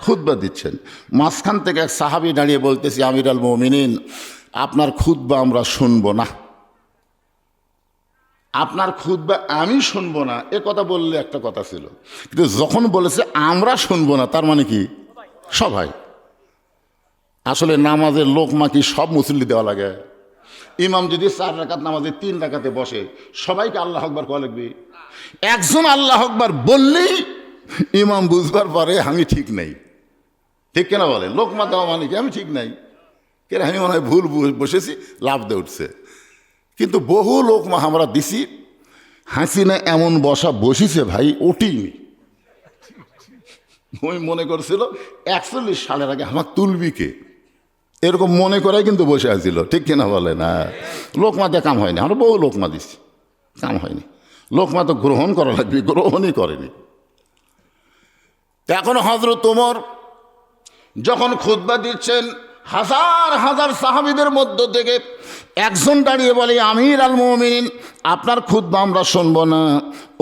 খুতবা দিচ্ছেন। মাঝখান থেকে এক সাহাবী দাঁড়িয়ে বলতেছি, আমির আল মুমিনিন, আপনার খুতবা আমরা শুনবো না, আপনার খুতবা আমি শুনবো না। এ কথা বললে একটা কথা ছিল, কিন্তু যখন বলেছে আমরা শুনবো না, তার মানে কি সবাই। আসলে নামাজের লোকমা কি সব মুসল্লি দেওয়া লাগে? ইমাম যদি 4 রাকাত নামাজে 3 রাকাতে বসে, সবাইকে আল্লাহ আকবার কওয়া লাগবে? একজন আল্লাহ আকবার বললেই ইমাম বুঝবার পরে আমি ঠিক নেই, ঠিক কেনা বলেন? লোকমা দেওয়া মানে কি আমি ঠিক নাই, কেন আমি মনে হয় ভুল বসেছি, লাভ দিয়ে উঠছে। কিন্তু বহু লোকমা আমরা দিছি, হাসিনা এমন বসা বসিছে ভাই ওটিনি, ওই মনে করছিল 41 সালের আগে আমার তুলবি কে, এরকম মনে করাই কিন্তু বসে আসছিল, ঠিক কিনা বলে না? লোকমা দিয়ে কাম হয়নি, আমরা বহু লোকমা দিছি, কাম হয়নি। লোকমা তো গ্রহণ করা লাগবে, গ্রহণই করেনি। এখন হযরত ওমর যখন খুতবা দিচ্ছেন, হাজার হাজার সাহাবীদের মধ্য থেকে একজন দাঁড়িয়ে বলে, আমির আল মুমিনিন, আপনার খুতবা আমরা শুনবো না।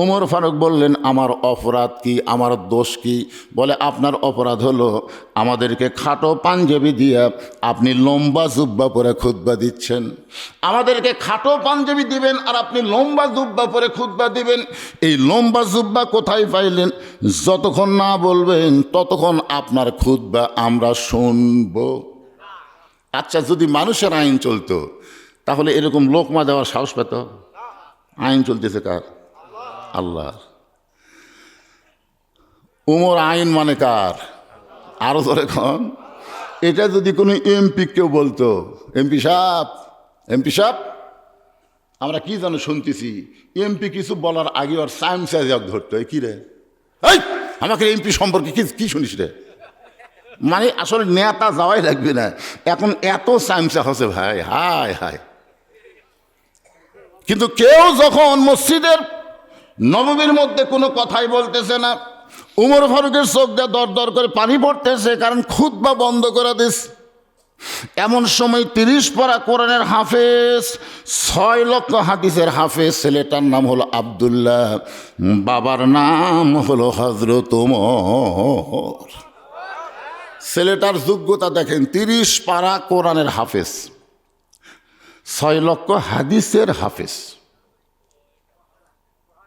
ওমর ফারুক বললেন, আমার অপরাধ কি, আমার দোষ কি? বলে, আপনার অপরাধ হলো আমাদেরকে খাটো পাঞ্জাবি দিয়ে আপনি লম্বা জুব্বা পরে খুতবা দিচ্ছেন। আমাদেরকে খাটো পাঞ্জাবি দিবেন আর আপনি লম্বা জুব্বা পরে খুতবা দিবেন। এই লম্বা জুব্বা কোথায় পাইলেন? যতক্ষণ না বলবেন ততক্ষণ আপনার খুতবা আমরা শুনবো। আচ্ছা, যদি মানুষের আইন চলতো তাহলে এরকম লোকমা দেওয়ার সাহস পেত? আইন চলতেছে কার? আল্লাহ। ওমর আইন মানে কার? আরো ধরে কন। এটা যদি কোনো এমপি কেউ বলতো, এমপি সাহেব, আমরা কি যেন শুনতেছি, এমপি কিছু বলার আগে আর সায়েন্স ধরতো, কি রে, এই আমাকে এমপি সম্পর্কে কি শুনিস রে? মানে আসলে নেতা যাওয়াই লাগবে না, এখন এত সায়েন্সা হচ্ছে ভাই, হায় হায়। কিন্তু কেউ যখন মসজিদের নববীর মধ্যে কোনো কথাই বলতেছে না, উমর ফারুকের চোখ দিয়ে দর দর করে পানি পড়তেছে, কারণ খুতবা বন্ধ করে দিস। এমন সময় 30 পারা কোরআনের হাফেজ, 6 লক্ষ হাদিসের হাফেজ, ছেলেটার নাম হলো আব্দুল্লাহ, বাবার নাম হলো হযরত ওমর। ছেলেটার যোগ্যতা দেখেন, 30 পারা কোরআনের হাফেজ, 6 লক্ষ হাদিসের হাফেজ।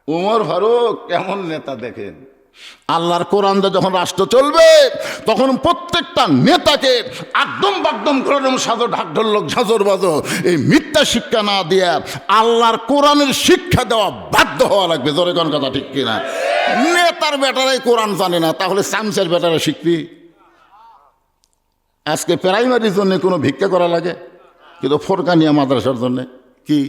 উমর ফারুক কেমন নেতা দেখেন। আল্লাহর কোরআন দিয়ে যখন রাষ্ট্র চলবে তখন প্রত্যেকটা নেতাকে একদম বাকদম করে সাজো ঢাকঢোলক ঝাঁঝর বাজো এই মিথ্যা শিক্ষা না দিয়ে আল্লাহর কোরআনের শিক্ষা দেওয়া বাধ্য হওয়া লাগবে। জোরে কোন কথা ঠিক কিনা? নেতার বেটারাই কোরআন জানে না, তাহলে সামসের বেটারা শিখবি? আজকে প্রাইমারির জন্য কোনো ভিক্ষা করা লাগে, কিন্তু ফোরকানিয়া মাদ্রাসার জন্য কি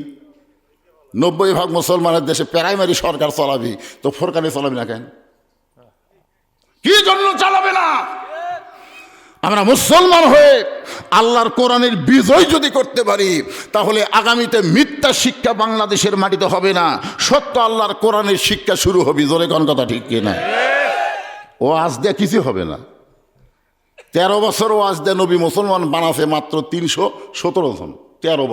90% মুসলমানের দেশে প্রাইমারি সরকার চালাবি, তো ফোরকানি চালাবি না কেন? কি জন্য চালাবে না? আমরা মুসলমান হয়ে আল্লাহর কোরআনের বিজয় যদি করতে পারি তাহলে আগামীতে মিথ্যা শিক্ষা বাংলাদেশের মাটিতে হবে না, সত্য আল্লাহর কোরআনের শিক্ষা শুরু হবে। জোরে কোন কথা ঠিক কিনা? ওয়াজ দিয়ে কিছু হবে না। 13 বছর ওয়াজ দিয়ে নবী মুসলমান বানাছে মাত্র 317 জন। 13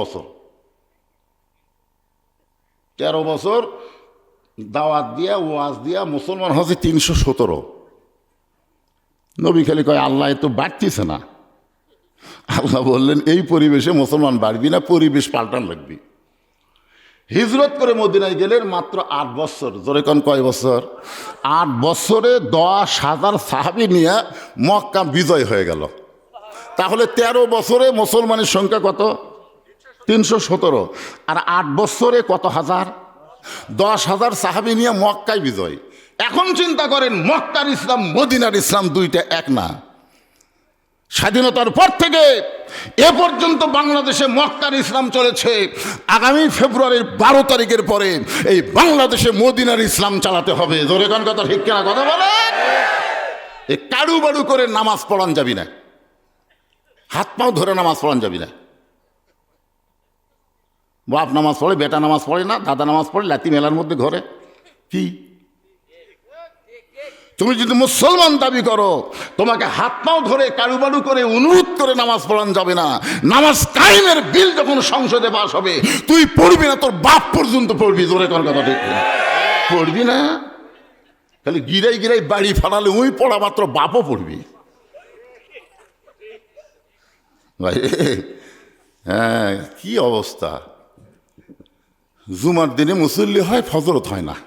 বছর দাওয়াত দিয়া ওয়াজ দিয়া মুসলমান হচ্ছে 317। নবী খালি কয় আল্লাহ এ তো বাড়তিছে না। আল্লাহ বললেন এই পরিবেশে মুসলমান বাড়বি না, পরিবেশ পাল্টান লাগবি। হিজরত করে মদিনায় গেলেন মাত্র 8 বছর। জোরে কোন কয় বছর? 8 বছরে 10,000 সাহাবী নিয়ে মক্কা বিজয় হয়ে গেল। তাহলে 13 বছরে মুসলমানের সংখ্যা কত? 317। আর 8 বছরে কত হাজার? 10,000 সাহাবী নিয়ে মক্কায় বিজয়। এখন চিন্তা করেন, মক্কার ইসলাম মদিনার ইসলাম দুইটা এক না। স্বাধীনতার পর থেকে এ পর্যন্ত বাংলাদেশে মক্কার ইসলাম চলেছে। আগামী ফেব্রুয়ারির 12 তারিখের পরে এই বাংলাদেশে মদিনার ইসলাম চালাতে হবে। জোরে কোন কথা ঠিক কিনা কথা বলেন? এই কাড়ু বাড়ু করে নামাজ পড়ান যাবি না, হাত পাও ধরে নামাজ পড়ান যাবি না। বাপ নামাজ পড়ে, বেটা নামাজ পড়ে না, দাদা নামাজ পড়ে, লাতি মেলার মধ্যে ঘরে কি? তুমি যদি মুসলমান দাবি করো, তোমাকে হাত পাও ধরে কারুবারু করে অনুরোধ করে নামাজ পড়ান যাবে না। নামাজ কায়েমের বিল যখন সংসদে পাস হবে, তুই পড়বি না, তোর বাপ পর্যন্ত পড়বি। জোরে কোন কথা ঠিক না? পড়বি না, খালি গিরাই গিরাই বাড়ি ফাড়ালে ওই পড়া মাত্র বাপও পড়বি। ভাই হ্যাঁ, কি অবস্থা! জুমার দিনে মুসল্লি হয়, ফজরত হয় না।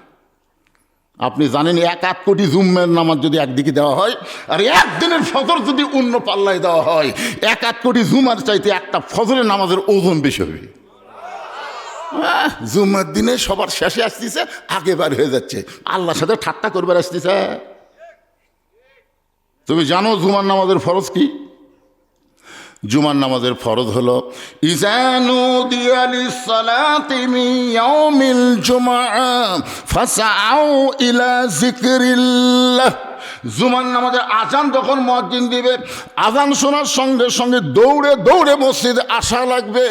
আপনি জানেন 1 কোটি জুম্মের নামাজ যদি একদিকে দেওয়া হয়, আর একদিনের ফজর যদি অন্য পাল্লায় দেওয়া হয়, 1 কোটি জুমার চাইতে একটা ফজরের নামাজের ওজন বেশি হবে। জুম্মার দিনে সবার শেষে আসতেছে, আগে বার হয়ে যাচ্ছে, আল্লাহর সাথে ঠাট্টা করবার আসতেছে। তুমি জানো জুমার নামাজের ফরজ কি? জুমার নামাজের ফরজ হলো ইজানু দিয়ালিস সালাতি মিন ইয়াউমিল জুমআ ফাসআউ ইলা যিকরিল্লাহ। জুমার নামাজের আজান যখন মুয়াজ্জিন দিবে, আজান শোনার সঙ্গে সঙ্গে দৌড়ে দৌড়ে মসজিদে আসা লাগবে,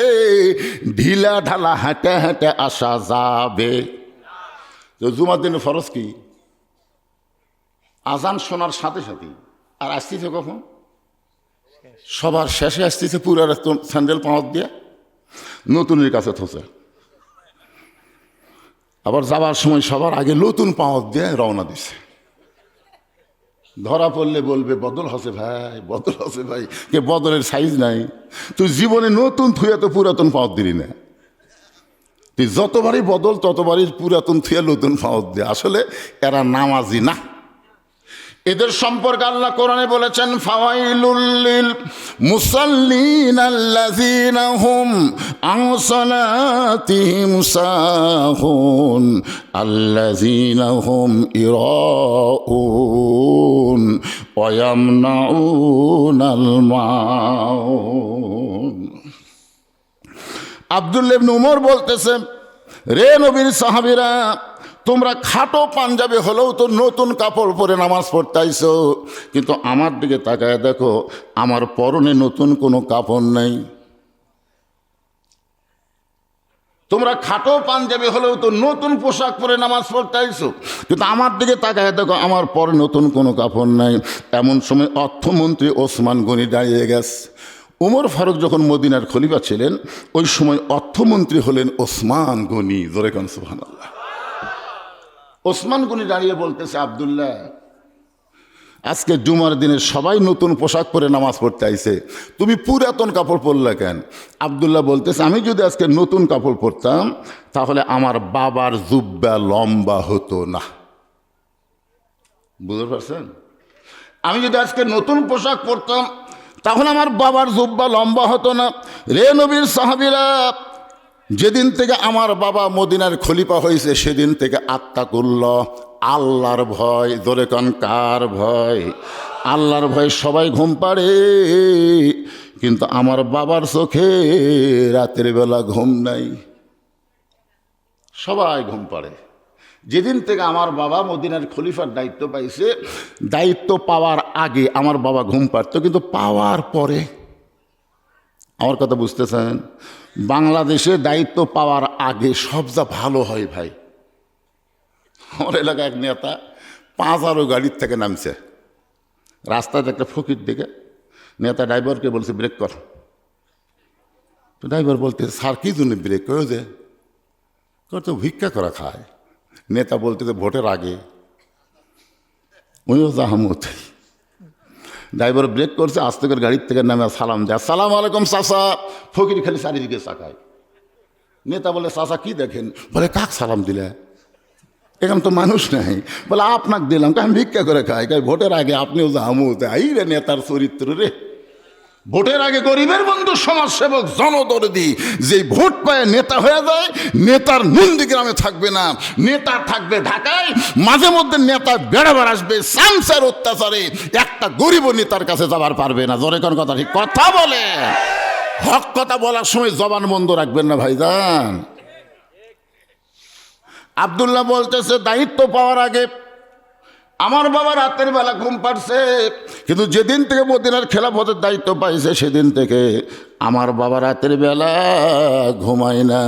ঢিলা ঢালা হাঁটে হাঁটে আসা যাবে। তো জুমার দিনে ফরজ কি? আজান শোনার সাথে সাথে। আর আসতেছে কখন? সবার শেষে আসতেছে, পুরার স্যান্ডেল পাওয়ার দিয়ে নতুনের কাছে থসে। আবার যাবার সময় সবার আগে নতুন পাওয়ার দিয়ে রওনা দিছে। ধরা পড়লে বলবে বদল হসে ভাই, বদল হসে ভাই। কে বদলের সাইজ নাই? তুই জীবনে নতুন থুয়ে তো পুরাতন পাওয়ার দিলি না। তুই যতবারই বদল ততবারই পুরাতন থুয়ে নতুন পাওয়ার দিয়ে। আসলে এরা নামাজি না। এদের সম্পর্কে আল্লাহ কোরআনে বলেছেন, ফাওয়াইলুল লিল মুসাল্লিন আল্লাযীনা হুম আন সালাতিহিম সাহুন আল্লাযীনা হুম ইরাউন ওয়া ইয়ামনাউনাল মাউন। আব্দুল্লাহ ইবনে উমর বলতেছে, রে নবীর সাহাবীরা, তোমরা খাটো পাঞ্জাবি হলেও তো নতুন কাপড় পরে নামাজ পড়তে আইছো, কিন্তু আমার দিকে তাকায় দেখো, আমার পরনে নতুন কোনো কাপড় নেই। তোমরা খাটো পাঞ্জাবি হলেও তো নতুন পোশাক পরে নামাজ পড়তে আইছো, কিন্তু আমার দিকে তাকায় দেখো, আমার পরে নতুন কোনো কাপড় নাই। এমন সময় অর্থমন্ত্রী ওসমান গনি দাঁড়িয়ে গেছে। উমর ফারুক যখন মদিনার খলিফা ছিলেন, ওই সময় অর্থমন্ত্রী হলেন ওসমান গনি। জোরে কান সুবহানাল্লাহ। ওসমান গনি দাঁড়িয়ে বলতেছে, আব্দুল্লাহ, আজকে জুমার দিনে সবাই নতুন পোশাক পরে নামাজ পড়তে আইছে, তুমি পুরাতন কাপড় পরলে কেন? আব্দুল্লাহ বলতেছে, আমি যদি আজকে নতুন কাপড় পরতাম তাহলে আমার বাবার জুব্বা লম্বা হতো না। বুঝতে পারছেন? আমি যদি আজকে নতুন পোশাক পরতাম তাহলে আমার বাবার জুব্বা লম্বা হতো না। রে নবীর সাহাবীরা, যেদিন থেকে আমার বাবা মদিনার খলিফা হয়েছে সেদিন থেকে আত্তাকুল্লাহ, আল্লাহর ভয়। ধরে কান, কার ভয়? আল্লাহর ভয়। সবাই ঘুম পাড়ে, কিন্তু আমার বাবার চোখে রাতের বেলা ঘুম নাই। সবাই ঘুম পাড়ে। যেদিন থেকে আমার বাবা মদিনার খলিফার দায়িত্ব পাইছে, দায়িত্ব পাওয়ার আগে আমার বাবা ঘুম পাড়তো, কিন্তু পাওয়ার পরে, আমার কথা বুঝতেছেন, বাংলাদেশে দায়িত্ব পাওয়ার আগে সব যা ভালো হয় ভাই। আমার এলাকায় এক নেতা 5 গাড়ির থেকে নামছে, রাস্তাতে একটা ফকির দিকে নেতা ড্রাইভারকে বলছে ব্রেক কর। তো ড্রাইভার বলতে, স্যার কি জন্য ব্রেক করে? যে তো ভিক্ষা করা খায়। নেতা বলতে, ভোটের আগে উনিও জাহামত। ড্রাইভার ব্রেক করছে, আস্তে করে গাড়ির থেকে নামে সালাম দেয়, আসসালামু আলাইকুম চাচা। ফকির খালি চারিদিকে তাকায়। নেতা বলে, চাচা কি দেখেন? বলে, কাক সালাম দিলে? এখানে তো মানুষ নাই। বলে, আপনাকে দিলাম। আমি ভিক্ষা করে খাই। ভোটের আগে আপনিও জামু এই রে নেতার চরিত্র রে। ভোটের আগে গরিবের বন্ধু, সমাজসেবক, জনদরদি, যে ভোট পায় নেতা হয়ে যায়, নেতার নন্দীগ্রামে থাকবে না, নেতা থাকবে ঢাকায়। মাঝে মধ্যে নেতা বেড়াবার আসবে, সামসার অত্যাচারে একটা গরিব নেতার কাছে যাবার পারবে না। জোরে কোন কথা ঠিক কথা বলে। হক কথা বলার সময় জবান বন্ধ রাখবেন না ভাইজান। আব্দুল্লাহ বলতেছে, দায়িত্ব পাওয়ার আগে আমার বাবা রাতের বেলা ঘুম পাড়ছে, কিন্তু যেদিন থেকে মদিনার খেলাফতের দায়িত্ব পাইছে সেদিন থেকে আমার বাবা রাতের বেলা ঘুমায় না,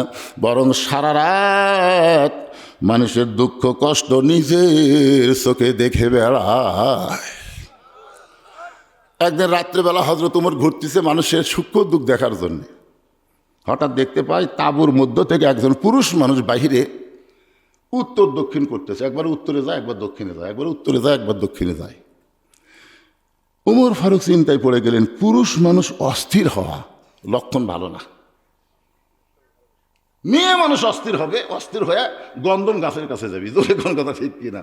বরং সারা রাত মানুষের দুঃখ কষ্ট নিজের চোখে দেখে বেড়ায়। একদিন রাত্রেবেলা হযরত ওমর ঘুরতেছে মানুষের সূক্ষ্ম দুঃখ দেখার জন্য। হঠাৎ দেখতে পায় তাঁবুর মধ্য থেকে একজন পুরুষ মানুষ বাহিরে উত্তর দক্ষিণ করতেছে। একবার উত্তরে যায়, একবার দক্ষিণে যায়, একবার উত্তরে যায়, একবার দক্ষিণে যায়। ওমর ফারুক চিন্তায় পড়ে গেলেন, পুরুষ মানুষ অস্থির হওয়া লক্ষণ ভালো না। মেয়ে মানুষ অস্থির হবে, অস্থির হয়ে গন্ধম গাছের কাছে যাবি। তোর কোন কথা ঠিক কিনা?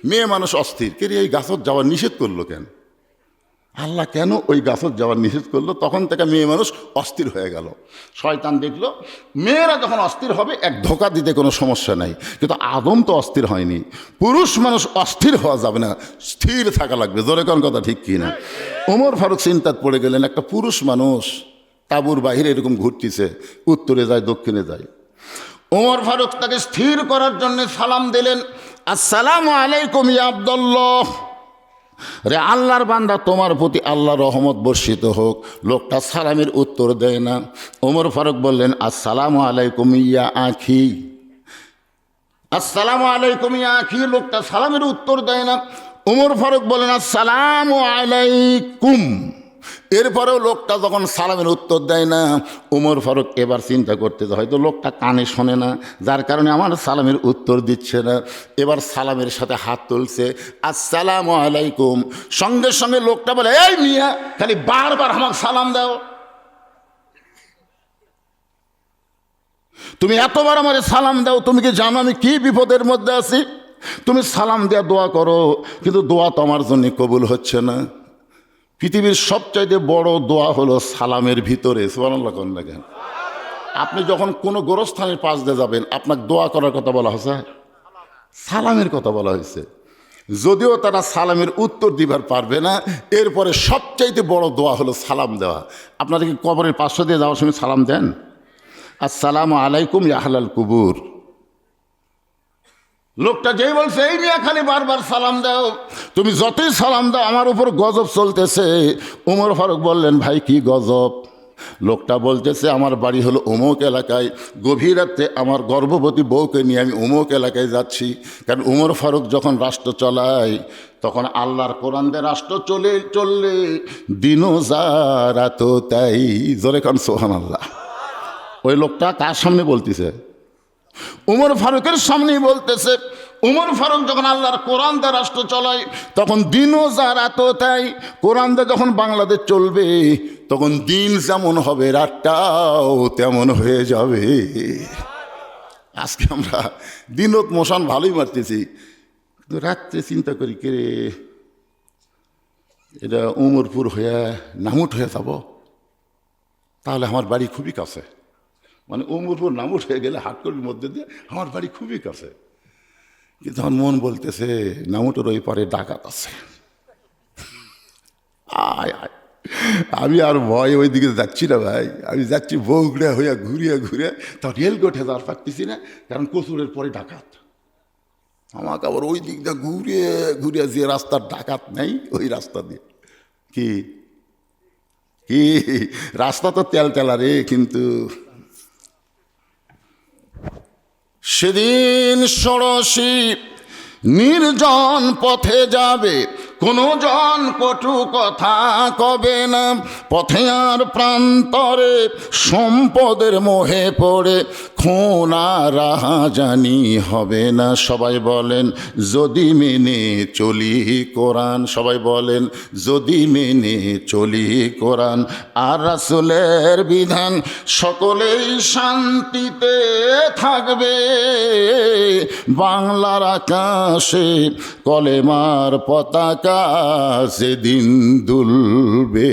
মেয়ে মানুষ অস্থির, কে এই গাছত যাওয়ার নিষেধ করলো কেন? আল্লাহ কেন ওই গাছত যাওয়ার নিষেধ করলো? তখন থেকে মেয়ে মানুষ অস্থির হয়ে গেল। শয়তান দেখলো মেয়েরা যখন অস্থির হবে এক ধোকা দিতে কোনো সমস্যা নাই, কিন্তু আদম তো অস্থির হয়নি। পুরুষ মানুষ অস্থির হওয়া যাবে না, স্থির থাকা লাগবে। জোরে কোন কথা ঠিক কিনা? ওমর ফারুক চিন্তাত পড়ে গেলেন, একটা পুরুষ মানুষ তাঁবুর বাহিরে এরকম ঘুরতেছে, উত্তরে যায়, দক্ষিণে যায়। ওমর ফারুক তাকে স্থির করার জন্য সালাম দিলেন, আসসালামু আলাইকুম ইয়া আব্দুল্লাহ। রে আল্লাহর বান্দা, তোমার প্রতি আল্লাহর রহমত বর্ষিত হোক। লোকটা সালামের উত্তর দেয় না। ওমর ফারুক বললেন, আসসালামু আলাইকুম ইয়া আখি। আসসালামু আলাইকুম ইয়া আখি। লোকটা সালামের উত্তর দেয় না। ওমর ফারুক বললেন, আসসালামু আলাইকুম। এরপরেও লোকটা যখন সালামের উত্তর দেয় না, ওমর ফারুক এবার চিন্তা করতেছে, হয়তো লোকটা কানে শোনে না, যার কারণে আমার সালামের উত্তর দিচ্ছে না। এবার সালামের সাথে হাত তুলছে, আসসালামু আলাইকুম। সঙ্গে সঙ্গে লোকটা বলে, এই মিয়া, খালি বারবার আমাকে সালাম দাও। তুমি এতবার আমার সালাম দাও, তুমি কি জানো আমি কি বিপদের মধ্যে আছি? তুমি সালাম দেওয়া দোয়া করো, কিন্তু দোয়া তো আমার জন্য কবুল হচ্ছে না। পৃথিবীর সবচাইতে বড় দোয়া হলো সালামের ভিতরে। সুবহানাল্লাহ কোন দেখেন। আপনি যখন কোনো গোরস্থানের পাশ দিয়ে যাবেন, আপনাকে দোয়া করার কথা বলা হয়েছে, সালামের কথা বলা হয়েছে। যদিও তারা সালামের উত্তর দিবার পারবে না, এরপরে সবচাইতে বড় দোয়া হলো সালাম দেওয়া। আপনারা কি কবরের পার্শ্ব দিয়ে যাওয়ার সময় সালাম দেন? আসসালামু আলাইকুম ইয়া আহলাল কুবুর। লোকটা যেই বলছে, এই মিয়া খালি বারবার সালাম দাও, তুমি যতই সালাম দাও আমার উপর গজব চলতেছে। ওমর ফারুক বললেন, ভাই কি গজব? লোকটা বলতেছে, আমার বাড়ি হলো অমুক এলাকায়, গভীর রাতে আমার গর্ভবতী বউকে নিয়ে আমি অমুক এলাকায় যাচ্ছি। কারণ ওমর ফারুক যখন রাষ্ট্র চালায় তখন আল্লাহর কোরআন দিয়ে রাষ্ট্র চললে দিনও যা রাতও তাই। জোরে কান সুবহানাল্লাহ। ওই লোকটা কার সামনে বলতেছে? ওমর ফারুকের সামনেই বলতেছে। ওমর ফারুক যখন আল্লাহর কোরআন দিয়ে রাষ্ট্র চলায় তখন দিনও যা রাতও তাই। কোরআন দিয়ে যখন বাংলাদেশ চলবে তখন দিন যেমন হবে রাতটাও তেমন হয়ে যাবে। আজকে আমরা দিনত মশান ভালোই মারতেছি, কিন্তু রাত্রে চিন্তা করি, কে রে এটা উমরপুর হয়ে নামুট হয়ে যাব, তাহলে আমার বাড়ি খুবই কাছে। মানে উমরপুর নামুট হয়ে গেলে হাটকড়ির মধ্যে দিয়ে আমার বাড়ি খুবই কাছে। কিন্তু আমার মন বলতেছে নামুটের ওই পারে ডাকাত আছে। আয় আয়, আমি আর ভয় ওই দিকে যাচ্ছি না ভাই। আমি যাচ্ছি বগুড়া হইয়া ঘুরিয়া ঘুরে, তা রেলগেটে যাওয়ার পারতেছি না, কারণ কচুরের পরে ডাকাত। আমাকে আবার ওই দিক দিয়ে ঘুরিয়ে ঘুরিয়ে যে রাস্তার ডাকাত নেই ওই রাস্তা দিয়ে কি কি রাস্তা তো তেল তেলা রে। কিন্তু সেদিন ষোড়শী নির্জন পথে যাবে, কোনো জন কটু কথা কবে না, পথে আর প্রান্তরে সম্পদের মোহে পড়ে খুন আর রাহাজানি হবে না। সবাই বলেন যদি মেনে চলি কোরআন, সবাই বলেন যদি মেনে চলি কোরআন আর রাসূলের বিধান, সকলেই শান্তিতে থাকবে। বাংলার আকাশে কলেমার পতাকা সেদিন দুলবে।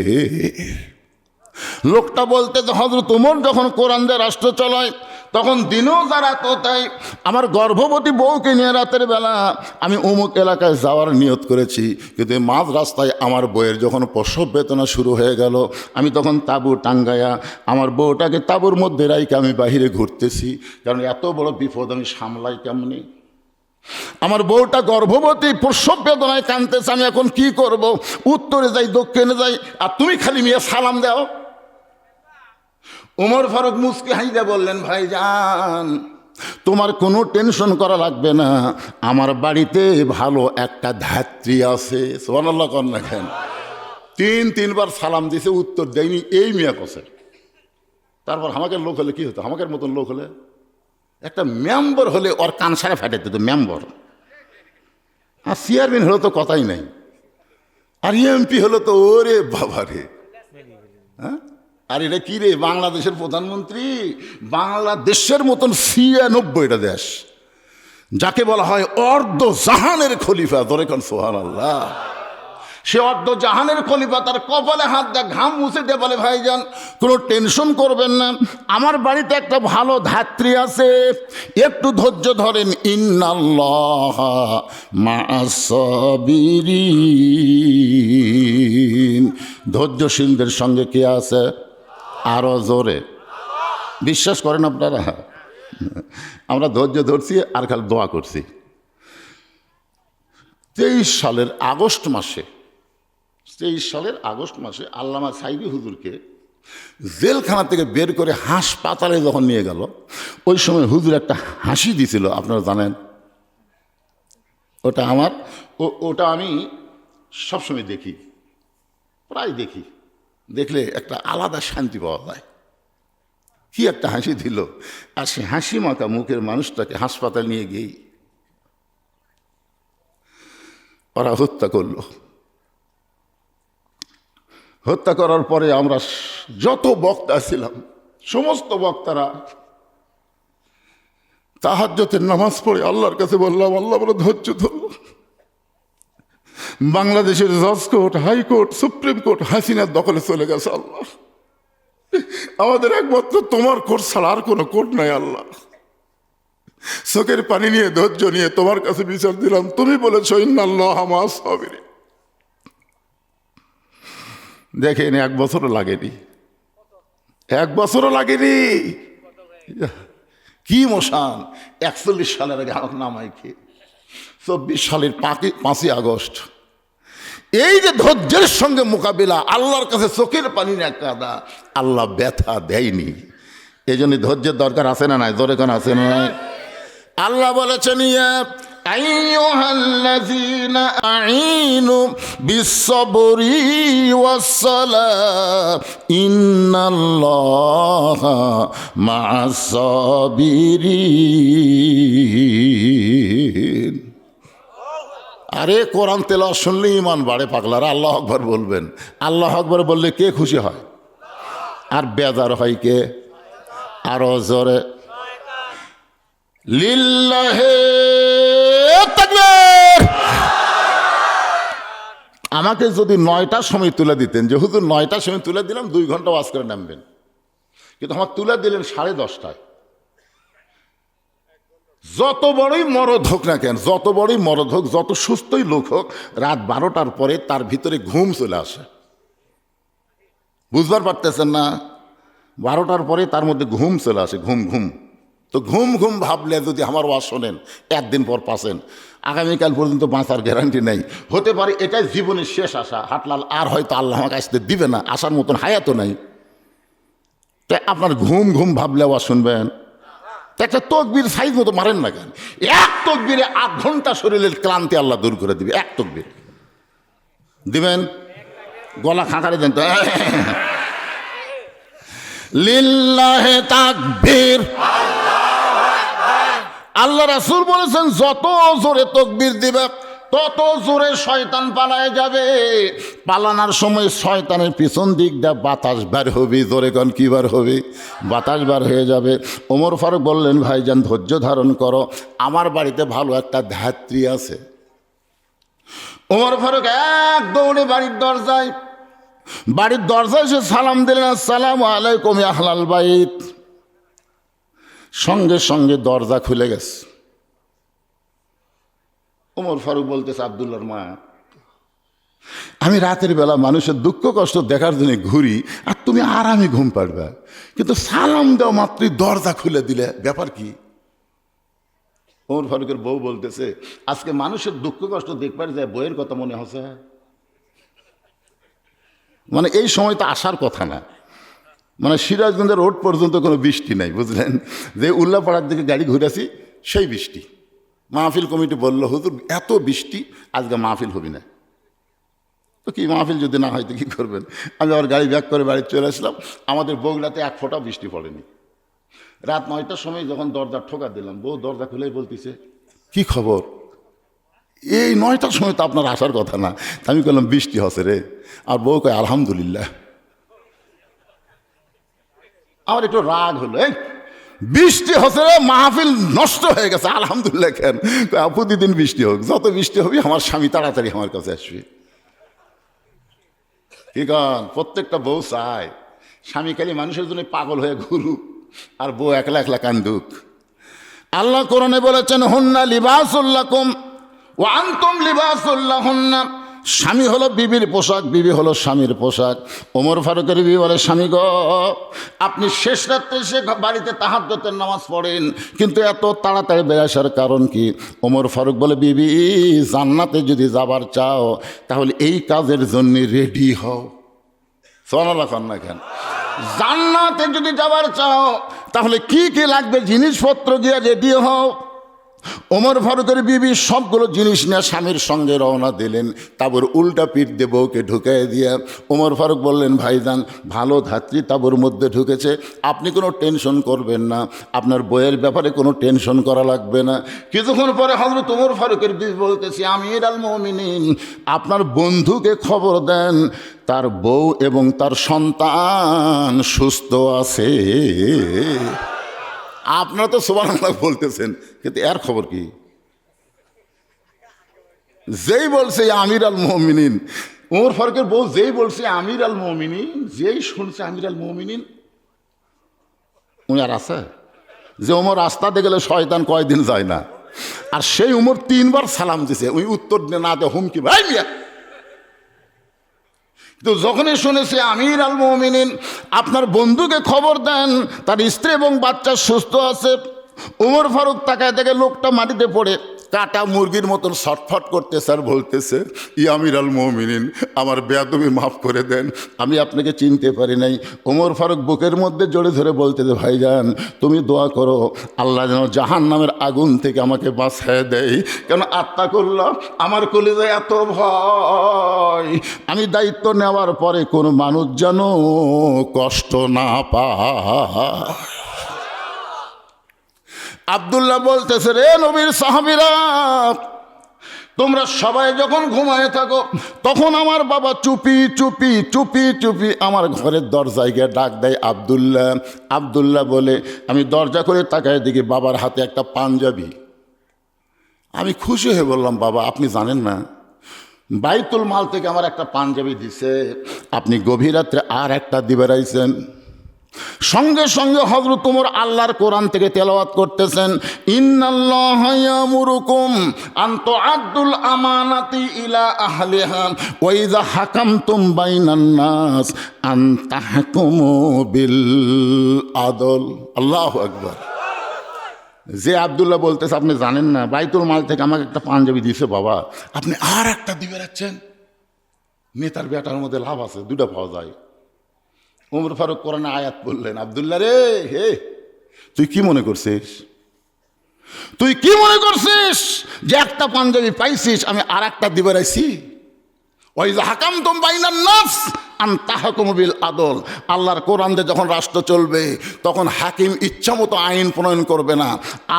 লোকটা বলতে হযরত ওমর যখন কোরআন দিয়ে রাষ্ট্র চালায় তখন দিনও যারা তো তাই আমার গর্ভবতী বউকে নিয়ে রাতের বেলা আমি অমুক এলাকায় যাওয়ার নিয়ত করেছি, কিন্তু মাঝ রাস্তায় আমার বউয়ের যখন প্রসব বেদনা শুরু হয়ে গেল, আমি তখন তাঁবু টাঙ্গায়া আমার বউটাকে তাঁবুর মধ্যে রাইকে আমি বাহিরে ঘুরতেছি, কারণ এত বড় বিপদ আমি সামলাই কেমনি। আমার বউটা গর্ভবতী, প্রসব বেদনায় কাঁদতেছে, আমি এখন কি করব? উত্তরে যাই দক্ষিণে যাই, আর তুমি খালি মিয়া সালাম দাও। ওমর ফারুক মুস্কি হাইদা বললেন, ভাইজান তোমার কোনো টেনশন করা লাগবে না, আমার বাড়িতে ভালো একটা ধাত্রী আছে। সুবহানাল্লাহ কর না কেন? তিনবার সালাম দিছে, উত্তর দেয়নি, এই মিয়া কছে। তারপর আমাকে লোক হলে কি হতো? আমাকে মতন লোক হলে একটা মেম্বার হলে ওর কান সারা ফাটে দিত মেম্বার, আর চেয়ারম্যান হলো তো কথাই নাই, আর এমপি হলো তো ওরে বাবা রে। হ্যাঁ, আর এটা কি রে? বাংলাদেশের প্রধানমন্ত্রী, বাংলাদেশের মতন ৯৬টা দেশ, যাকে বলা হয় অর্ধ জাহানের খলিফা, ধরে কোন সুবহানাল্লাহ, সে অর্ধ জাহানের খলিফা তার কপালে হাত দেয়, ঘাম মুছে দিয়ে বলে, ভাইজান কোনো টেনশন করবেন না, আমার বাড়িতে একটা ভালো ধাত্রী আছে, একটু ধৈর্য ধরেন, ইন্নাল্লাহ মা'আস সাবিরিন, ধৈর্যশীলদের সঙ্গে কে আছে? আরো জোরে বিশ্বাস করেন আপনারা? আমরা ধৈর্য ধরছি আর খালি দোয়া করছি। 23 সালের আগস্ট মাসে আল্লামা সাইদি হুজুরকে জেলখানা থেকে বের করে হাসপাতালে যখন নিয়ে গেল, ওই সময় হুজুর একটা হাসি দিছিল, আপনারা জানেন। ওটা আমি সবসময় দেখি, প্রায় দেখি, দেখলে একটা আলাদা শান্তি পাওয়া যায়। কি একটা হাসি দিল, আর সে হাসি মাখা মুখের মানুষটাকে হাসপাতাল নিয়ে গিয়েই ওরা হত্যা করলো। হত্যা করার পরে আমরা যত বক্তা ছিলাম, সমস্ত বক্তারা তাহাজ্জুদের নামাজ পড়ে আল্লাহর কাছে বললাম, আল্লাহ বলে ধৈর্য ধরল। বাংলাদেশের জজ কোর্ট, হাইকোর্ট, সুপ্রিম কোর্ট হাসিনার দখলে চলে গেছে। আল্লাহ, আমাদের একমাত্র তোমার কোর্ট ছাড়া আর কোনো কোর্ট নাই। আল্লাহ, চোখের পানি নিয়ে ধৈর্য নিয়ে তোমার কাছে বিচার দিলাম, তুমি বলেছ ইন্নাল্লাহ মা'আস সাবিরিন। দেখেন 1 বছরও লাগেনি, 1 বছরও লাগেনি। কি মশান! 41 সালের আগে আমার নামাই খেয়ে 24 সালের 5ই আগস্ট এই যে ধৈর্যের সঙ্গে মোকাবিলা, আল্লাহর কাছে চোখের পানি না কাদা, আল্লাহ ব্যথা দেয়নি। এই জন্য ধৈর্যের দরকার আছে না নাই? জোরে কোন আছে না নাই? আল্লাহ বলেছেন, ইয়া আইয়ুহাল্লাযীনা আ'ইনু বিস-সাবরি ওয়াস-সালাহ ইন্নাল্লাহা মা'আস সাবিরিন। আরে কোরআন তেলাওয়াত শুনলে ইমান বাড়ে পাগলারা। আল্লাহ আকবার বলবেন, আল্লাহ আকবার বললে কে খুশি হয় আর বেজার হয় কে? আরো জোরে লিল্লাহে তাকবীর। আমাকে যদি 9টার সময় তুলে দিতেন, যে হুজুর 9টার সময় তুলে দিলাম, 2 ঘন্টা ওয়াজ করে নামবেন, কিন্তু আমার তুলে দিলেন 10:30টায়। যত বড়ই মরদ হোক না কেন, যত বড়ই মরদ হোক, যত সুস্থই লোক হোক, রাত 12টার পরে তার ভিতরে ঘুম চলে আসে। বুঝবার পারতেছেন না? 12টার পরে তার মধ্যে ঘুম চলে আসে, ঘুম। তো ঘুম ভাবলে যদি আমার ওয়াজ শোনেন, 1 দিন পর পাচ্ছেন, আগামীকাল পর্যন্ত বাঁচার গ্যারান্টি নেই। হতে পারে এটাই জীবনের শেষ আশা, হাটলাল আর হয়তো আল্লাহ আমাকে আসতে দিবে না, আসার মতন হায়াতও নাই। তাই আপনার ঘুম ভাবলে ওয়াজ শুনবেন? একটা তকবীর সাইজ মতো মারেন না কেন? 1 তকবীরে 8 ঘন্টা শরীরের ক্লান্তি আল্লাহ দূর করে দিবে, 1 তকবীর। দিবেন? গলা খাঁকারে দেন তো। লিল্লাহে তাকবীর। আল্লাহ রাসূল বলেছেন যত জোরে তাকবীর দিবে তত জোরে শয়তান পালায় যাবে। পালানোর সময় শয়তানের পিছন দিক দিয়ে বাতাস বার হবে। জোরে কোন কি বার হবে? বাতাস বার হয়ে যাবে। ওমর ফারুক বললেন, ভাইজান ধৈর্য ধারণ করো, আমার বাড়িতে ভালো একটা ধাত্রী আছে। ওমর ফারুক এক দৌড়ে বাড়ির দরজায় সে সালাম দিলেন, আসসালামু আলাইকুম ইয়া আহলাল বাইত। সঙ্গে সঙ্গে দরজা খুলে গেছে। ওমর ফারুক বলতেছে, আব্দুল্লাহর মা, আমি রাতের বেলা মানুষের দুঃখ কষ্ট দেখার জন্য ঘুরি, আর তুমি আরামে ঘুম পাড়বে, কিন্তু সালাম দেওয়া মাত্রই দরজা খুলে দিলে, ব্যাপার কি? ওমর ফারুকের বউ বলতেছে, আজকে মানুষের দুঃখ কষ্ট দেখবার যায় বইয়ের কথা মনে হচ্ছে। মানে এই সময় তো আসার কথা না। মানে সিরাজগঞ্জের রোড পর্যন্ত কোনো বৃষ্টি নাই, বুঝলেন? যে উল্লাপাড়ার দিকে গাড়ি ঘুরেছি সেই বৃষ্টি। মাহফিল কমিটি বলল, হুজুর এত বৃষ্টি, আজকে মাহফিল হবি না। তো কি মাহফিল যদি না হয় তো কী করবেন? আমি আবার গাড়ি ব্যাক করে বাড়ি চলে আসলাম। আমাদের বগুড়াতে এক ফোঁটা বৃষ্টি পড়েনি। রাত 9টার সময় যখন দরজা ঠোকা দিলাম, বউ দরজা খুলেই বলতেছে, কি খবর? এই 9টার সময় তো আপনার আসার কথা না। আমি বললাম, বৃষ্টি হচ্ছে রে। আর বউ কয়, আলহামদুলিল্লাহ। আমার একটু রাগ হলো, এই বৃষ্টি হচ্ছে রে, মাহফিল নষ্ট হয়ে গেছে, আলহামদুলিল্লাহ কেন? প্রতিদিন বৃষ্টি হোক, যত বৃষ্টি হবে আমার স্বামী তাড়াতাড়ি আমার কাছে আসবে। কি কন? প্রত্যেকটা বউ চায় স্বামী খালি মানুষের জন্য পাগল হয়ে ঘুরুক, আর বউ একলা একলা কান্দুক। আল্লাহ কোরআনে বলেছেন, হুন্না লিবাসুল লাকুম ওয়া আনতুম লিবাসুল লাহুন্না। স্বামী হলো বিবির পোশাক, বিবি হলো স্বামীর পোশাক। ওমর ফারুকের বিবি বলে, স্বামী গো, আপনি শেষ রাত্রে এসে বাড়িতে তাহাজ্জুদের নামাজ পড়েন, কিন্তু এত তাড়াতাড়ি বেরিয়ে আসার কারণ কি? ওমর ফারুক বলে, বিবি জান্নাতে যদি যাবার চাও তাহলে এই কাজের জন্য রেডি হও। সোনালা কন্যা কেন? জান্নাতে যদি যাবার চাও তাহলে কি কি লাগবে জিনিসপত্র গিয়ে রেডি হও। ওমর ফারুকের বিবি সবগুলো জিনিস নিয়ে স্বামীর সঙ্গে রওনা দিলেন। তারপর উল্টা পিঠ দিয়ে বউকে ঢুকাই দিয়ে ওমর ফারুক বললেন, ভাইজান ভালো ধাত্রী তাঁবুর মধ্যে ঢুকেছে, আপনি কোনো টেনশন করবেন না, আপনার বইয়ের ব্যাপারে কোনো টেনশন করা লাগবে না। কিছুক্ষণ পরে হযরত ওমর ফারুকের বিবি বলতেছি, আমির আল মুমিনিন, আপনার বন্ধুকে খবর দেন তার বউ এবং তার সন্তান সুস্থ আছে। আপনারা তো সুবহানাল্লাহ বলতেছেন, কিন্তু এর খবর কি? যেই বলছে আমির আল মুমিনিন, ওমর ফারুকের বউ যেই বলছে আমির আল মুমিনিন, যেই শুনছে আমির আল মুমিনিন, উনি আর আছে যে ওমর রাস্তাতে গেলে শয়তান কয়দিন যায় না, আর সেই উমর 3 বার সালাম দিছে, ওই উত্তর না দে হুমকি, ভাই মিয়া। তো যখনই শুনেছে আমির আল মুমিনিন, আপনার বন্ধুকে খবর দেন তার স্ত্রী এবং বাচ্চা সুস্থ আছে, ওমর ফারুক তাকায় দেখে লোকটা মাটিতে পড়ে কাটা মুরগির মতন ছটফট করতেছে আর বলতেছে, ই আমির আল মুমিনিন, আমার বেয়াদবি মাফ করে দেন, আমি আপনাকে চিনতে পারি নাই। ওমর ফারুক বুকের মধ্যে জড়ে ধরে বলতেছে, ভাইজান তুমি দোয়া করো আল্লাহ যেন জাহান্নামের আগুন থেকে আমাকে বাঁচায় দেয়, কেন আত্মা করলাম আমার কলিজায় এত ভয়, আমি দায়িত্ব নেওয়ার পরে কোনো মানুষ যেন কষ্ট না পায়। আব্দুল্লাহ বলতেছে, রে নবীর সাহাবীরা, তোমরা সবাই যখন ঘুমায় থাকো তখন আমার বাবা চুপি চুপি চুপি চুপি আমার ঘরের দরজায় গিয়ে ডাক দেয়, আব্দুল্লাহ আব্দুল্লাহ বলে। আমি দরজা করে তাকায় দেখি বাবার হাতে একটা পাঞ্জাবি। আমি খুশি হয়ে বললাম, বাবা আপনি জানেন না, বাইতুল মাল থেকে আমার একটা পাঞ্জাবি দিছে, আপনি গভীর রাত্রে আর একটা দিবে রাইছেন। সঙ্গে সঙ্গে হযরত ওমর আল্লাহর কোরআন থেকে তেলাওয়াত করতেছেন, ইন্নাল্লাহা ইয়ামুরুকুম আন তুআদ্দুল আমানাতি ইলা আহলিহা ওয়া ইযা হাকামতুম বাইনান নাস আন তাহকুমু বিল আদল। আল্লাহু আকবার। যে আব্দুল্লাহ বলতেছে, আপনি জানেন না, বাইতুল মাল থেকে আমাকে একটা পাঞ্জাবি দিয়েছে বাবা, আপনি আর একটা দিবে রাখছেন। নেতার বেটার মধ্যে লাভ আছে, দুটা পাওয়া যায়। ওমর ফারুক কোরআনে আয়াত বললেন, আব্দুল্লাহ রে, হে তুই কি মনে করছিস, তুই কি মনে করছিস যে একটা পাঞ্জাবি পাইছিস আমি আর একটা দিবে রাইছি? ওয়াইজা হাকামতুম বাইনান নাস আন তাহকুমু বিল আদল। আল্লাহর কোরআন দিয়ে যখন রাষ্ট্র চলবে তখন হাকিম ইচ্ছামতো আইন প্রণয়ন করবে না,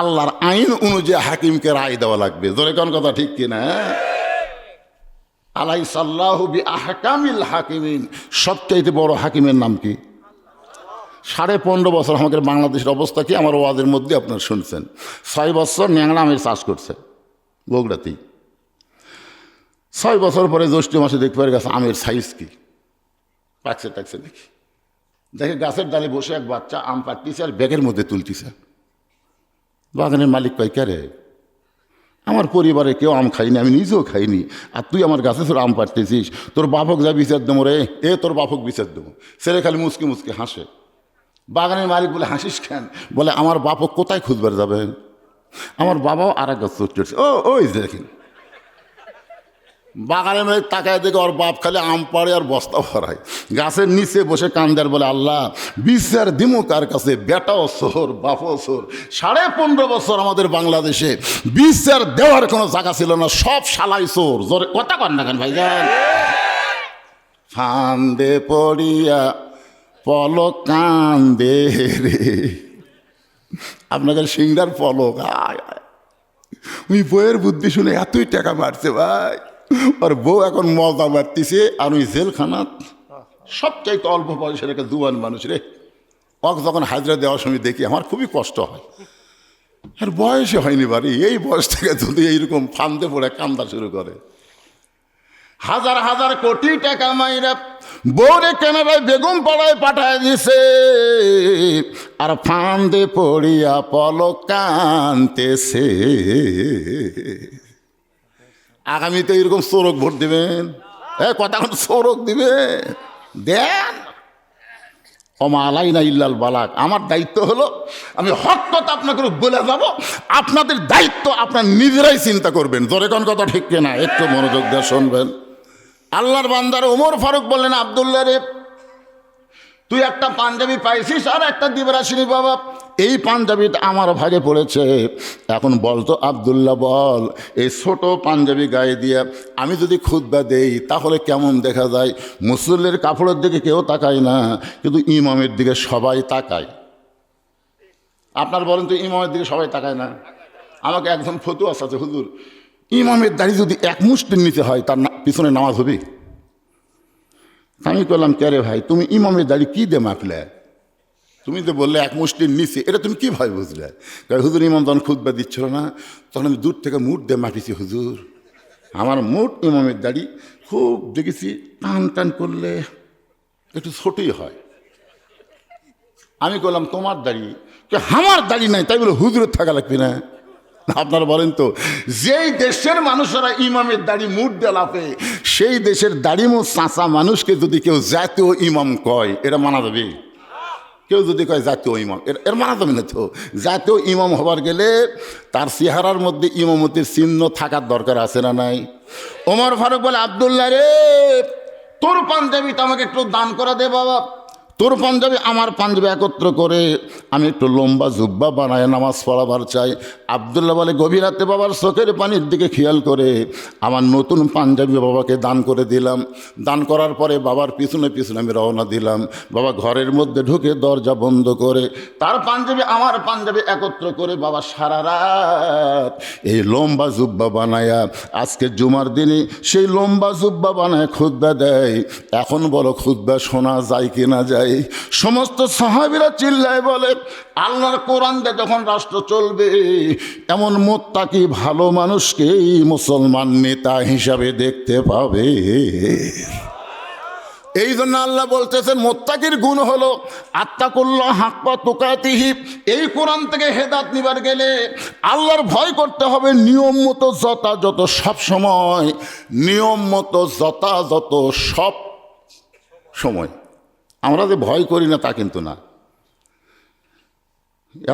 আল্লাহর আইন অনুযায়ী হাকিমকে রায় দেওয়া লাগবে। জোরে কোন কথা ঠিক কিনা? আলাইসাল্লাহু বিআহকামিল হাকিমিন। সবচাইতে বড় হাকিমের নাম কি? 15.5 বছর আমাদের বাংলাদেশের অবস্থা কি আমার ওয়াজের মধ্যে আপনারা শুনছেন। 6 বছর ন্যাংরা আমের চাষ করছে বগুড়াতেই। 6 বছর পরে জ্যৈষ্ঠ মাসে দেখতে পারে গাছ আমের সাইজ কি, পাকছে টাকছে দেখি, দেখে গাছের ডালে বসে এক বাচ্চা আম পাড়তিছে আর ব্যাগের মধ্যে তুলতিছে। বাগানের মালিক কয়, কে রে? আমার পরিবারে কেউ আম খাইনি, আমি নিজেও খাইনি, আর তুই আমার গাছে তোর আম পাড়তেছিস, তোর বাপক যা বিচার দেবো রে, তোর বাপক বিচার দেবো। ছেলে খালি মুচকি মুচকি হাসে। বাগানের মালিক বলে, হাসিস কেন? বলে, আমার বাপক কোথায় খুঁজবার যাবেন? আমার বাবাও আর এক গাছ চড়ছে। ওই দেখেন বাগানের মালিক তাকায় দেখে ওর বাপ খালি আম পাড়ে আর বস্তা ভরায়, গাছের নিচে বসে কান্দার বলে, আল্লাহ বিচার দিমু কার কাছে? বেটাও সোর, বাপও সোর। 15.5 বছর আমাদের বাংলাদেশে বিচার দেওয়ার কোনো জায়গা ছিল না, সব শালাই চোর। জোরে কথা কর না কেন ভাইজান? ফান্দে পড়িয়া পলক কান্দে রে। আপনাকে সিংড়ার পলক ওই বইয়ের বুদ্ধি শুনে এতই টাকা মারছে ভাই, আর বউ এখন মজা মারতেছে, আর ওই জেলখানাত সবচাইতে অল্প বয়সের একটা জুয়ান মানুষ রে। ওকে যখন হাজরা দেওয়ার সময় দেখি আমার খুবই কষ্ট হয়। আর বয়সে হয়নি বাড়ি, এই বয়স থেকে যদি এইরকম ফান্দে পড়ে কান্দা শুরু করে। হাজার হাজার কোটি টাকা মাইরা বউরে কেনারায় বেগম পাড়ায় পাঠায় দিছে, আর ফান্দে পড়িয়া পলক কানতেছে। আগামীতে এরকম চোরক ভোট দিবেন? কথা চোরক দিবে দেন। ওমা আলাইনা ইল্লাল বালাগ। আমার দায়িত্ব হলো আমি হক কথা আপনাকে বলে যাব, আপনাদের দায়িত্ব আপনার নিজেরাই চিন্তা করবেন। জোরে কোন কথা ঠিক কিনা? একটু মনোযোগ দিয়ে শুনবেন। আল্লাহর বান্দার ওমর ফারুক বললেন, আব্দুল্লাহ রে, তুই একটা পাঞ্জাবি পাইছিস আর একটা দিবরাসিনী বাবা, এই পাঞ্জাবিটা আমার ভাগে পড়েছে। এখন বলতো আব্দুল্লাহ, বল এই ছোট পাঞ্জাবি গায়ে দিয়ে আমি যদি খুতবা দেই তাহলে কেমন দেখা যায়? মুসল্লির কাপড়ের দিকে কেউ তাকায় না, কিন্তু ইমামের দিকে সবাই তাকায়। আপনার বলেন তো, ইমামের দিকে সবাই তাকায় না? আমাকে একজন ফতুয়া আছে, হুজুর ইমামের দাড়ি যদি এক মুষ্টির নিচে হয় তার পিছনে নামাজ হবে? আমি বললাম, কে রে ভাই, তুমি ইমামের দাড়ি কী দিয়ে মাপলে? তুমি তো বললে এক মুষ্টির নিচে, এটা তুমি কীভাবে বুঝলে? হুজুর ইমাম যখন খুতবা দিচ্ছিল না, তখন আমি দূর থেকে মুঠ দিয়ে মাপিছি হুজুর। আমার মুঠ ইমামের দাড়ি খুব দেখেছি টান টান করলে একটু ছোটই হয়। আমি বললাম, তোমার দাড়ি? আমার দাড়ি নাই, তাই বলে হুজুরের থাকা লাগবে না? আপনারা বলেন তো, যেই দেশের মানুষেরা ইমামের দাড়ি মুঠ দিয়ে লাফে, সেই দেশের দাড়িমো চাঁচা মানুষকে যদি কেউ জাতীয় ইমাম কয়, এটা মানা যাবে? কেউ যদি কয় জাতীয় ইমাম, এর মানা যাবে না তো। জাতীয় ইমাম হবার গেলে তার চেহারার মধ্যে ইমামতির চিহ্ন থাকার দরকার আছে না নাই? ওমর ফারুক বলে, আব্দুল্লাহ রে, তোর পাঞ্জাবিটা আমাকে একটু দান করা দে বাবা। তোর পাঞ্জাবি আমার পাঞ্জাবি একত্র করে আমি একটু লম্বা জুব্বা বানায় নামাজ পড়াবার চাই। আব্দুল্লাহ বলে, গভীর রাতে বাবার চোখের পানির দিকে খেয়াল করে আমার নতুন পাঞ্জাবি বাবাকে দান করে দিলাম। দান করার পরে বাবার পিছনে পিছনে আমি রওনা দিলাম। বাবা ঘরের মধ্যে ঢুকে দরজা বন্ধ করে তার পাঞ্জাবি আমার পাঞ্জাবি একত্র করে বাবা সারা রাত এই লম্বা জুব্বা বানায়া আজকে জুমার দিনে সেই লম্বা জুব্বা বানায় খুতবা দেয়। এখন বলো, খুতবা শোনা যায় কি না যায়? সমস্ত সাহাবীরা চিল্লায় বলে, আল্লাহর কোরআন দিয়ে যখন রাষ্ট্র চলবে, এমন মুত্তাকি ভালো মানুষকেই মুসলমান নেতা হিসাবে দেখতে পাবে। এই জন্য আল্লাহ বলতেছেন, মুত্তাকির গুণ হলো আত্তাকুল্লাহ হাক্কা তুকাতিহি। এই কোরআন থেকে হেদায়েত নিবার গেলে আল্লাহর ভয় করতে হবে নিয়ম মতো, যথাযথ, সব সময় নিয়ম মতো, যথাযথ, সব সময়। আমরা যে ভয় করি না তা কিন্তু না।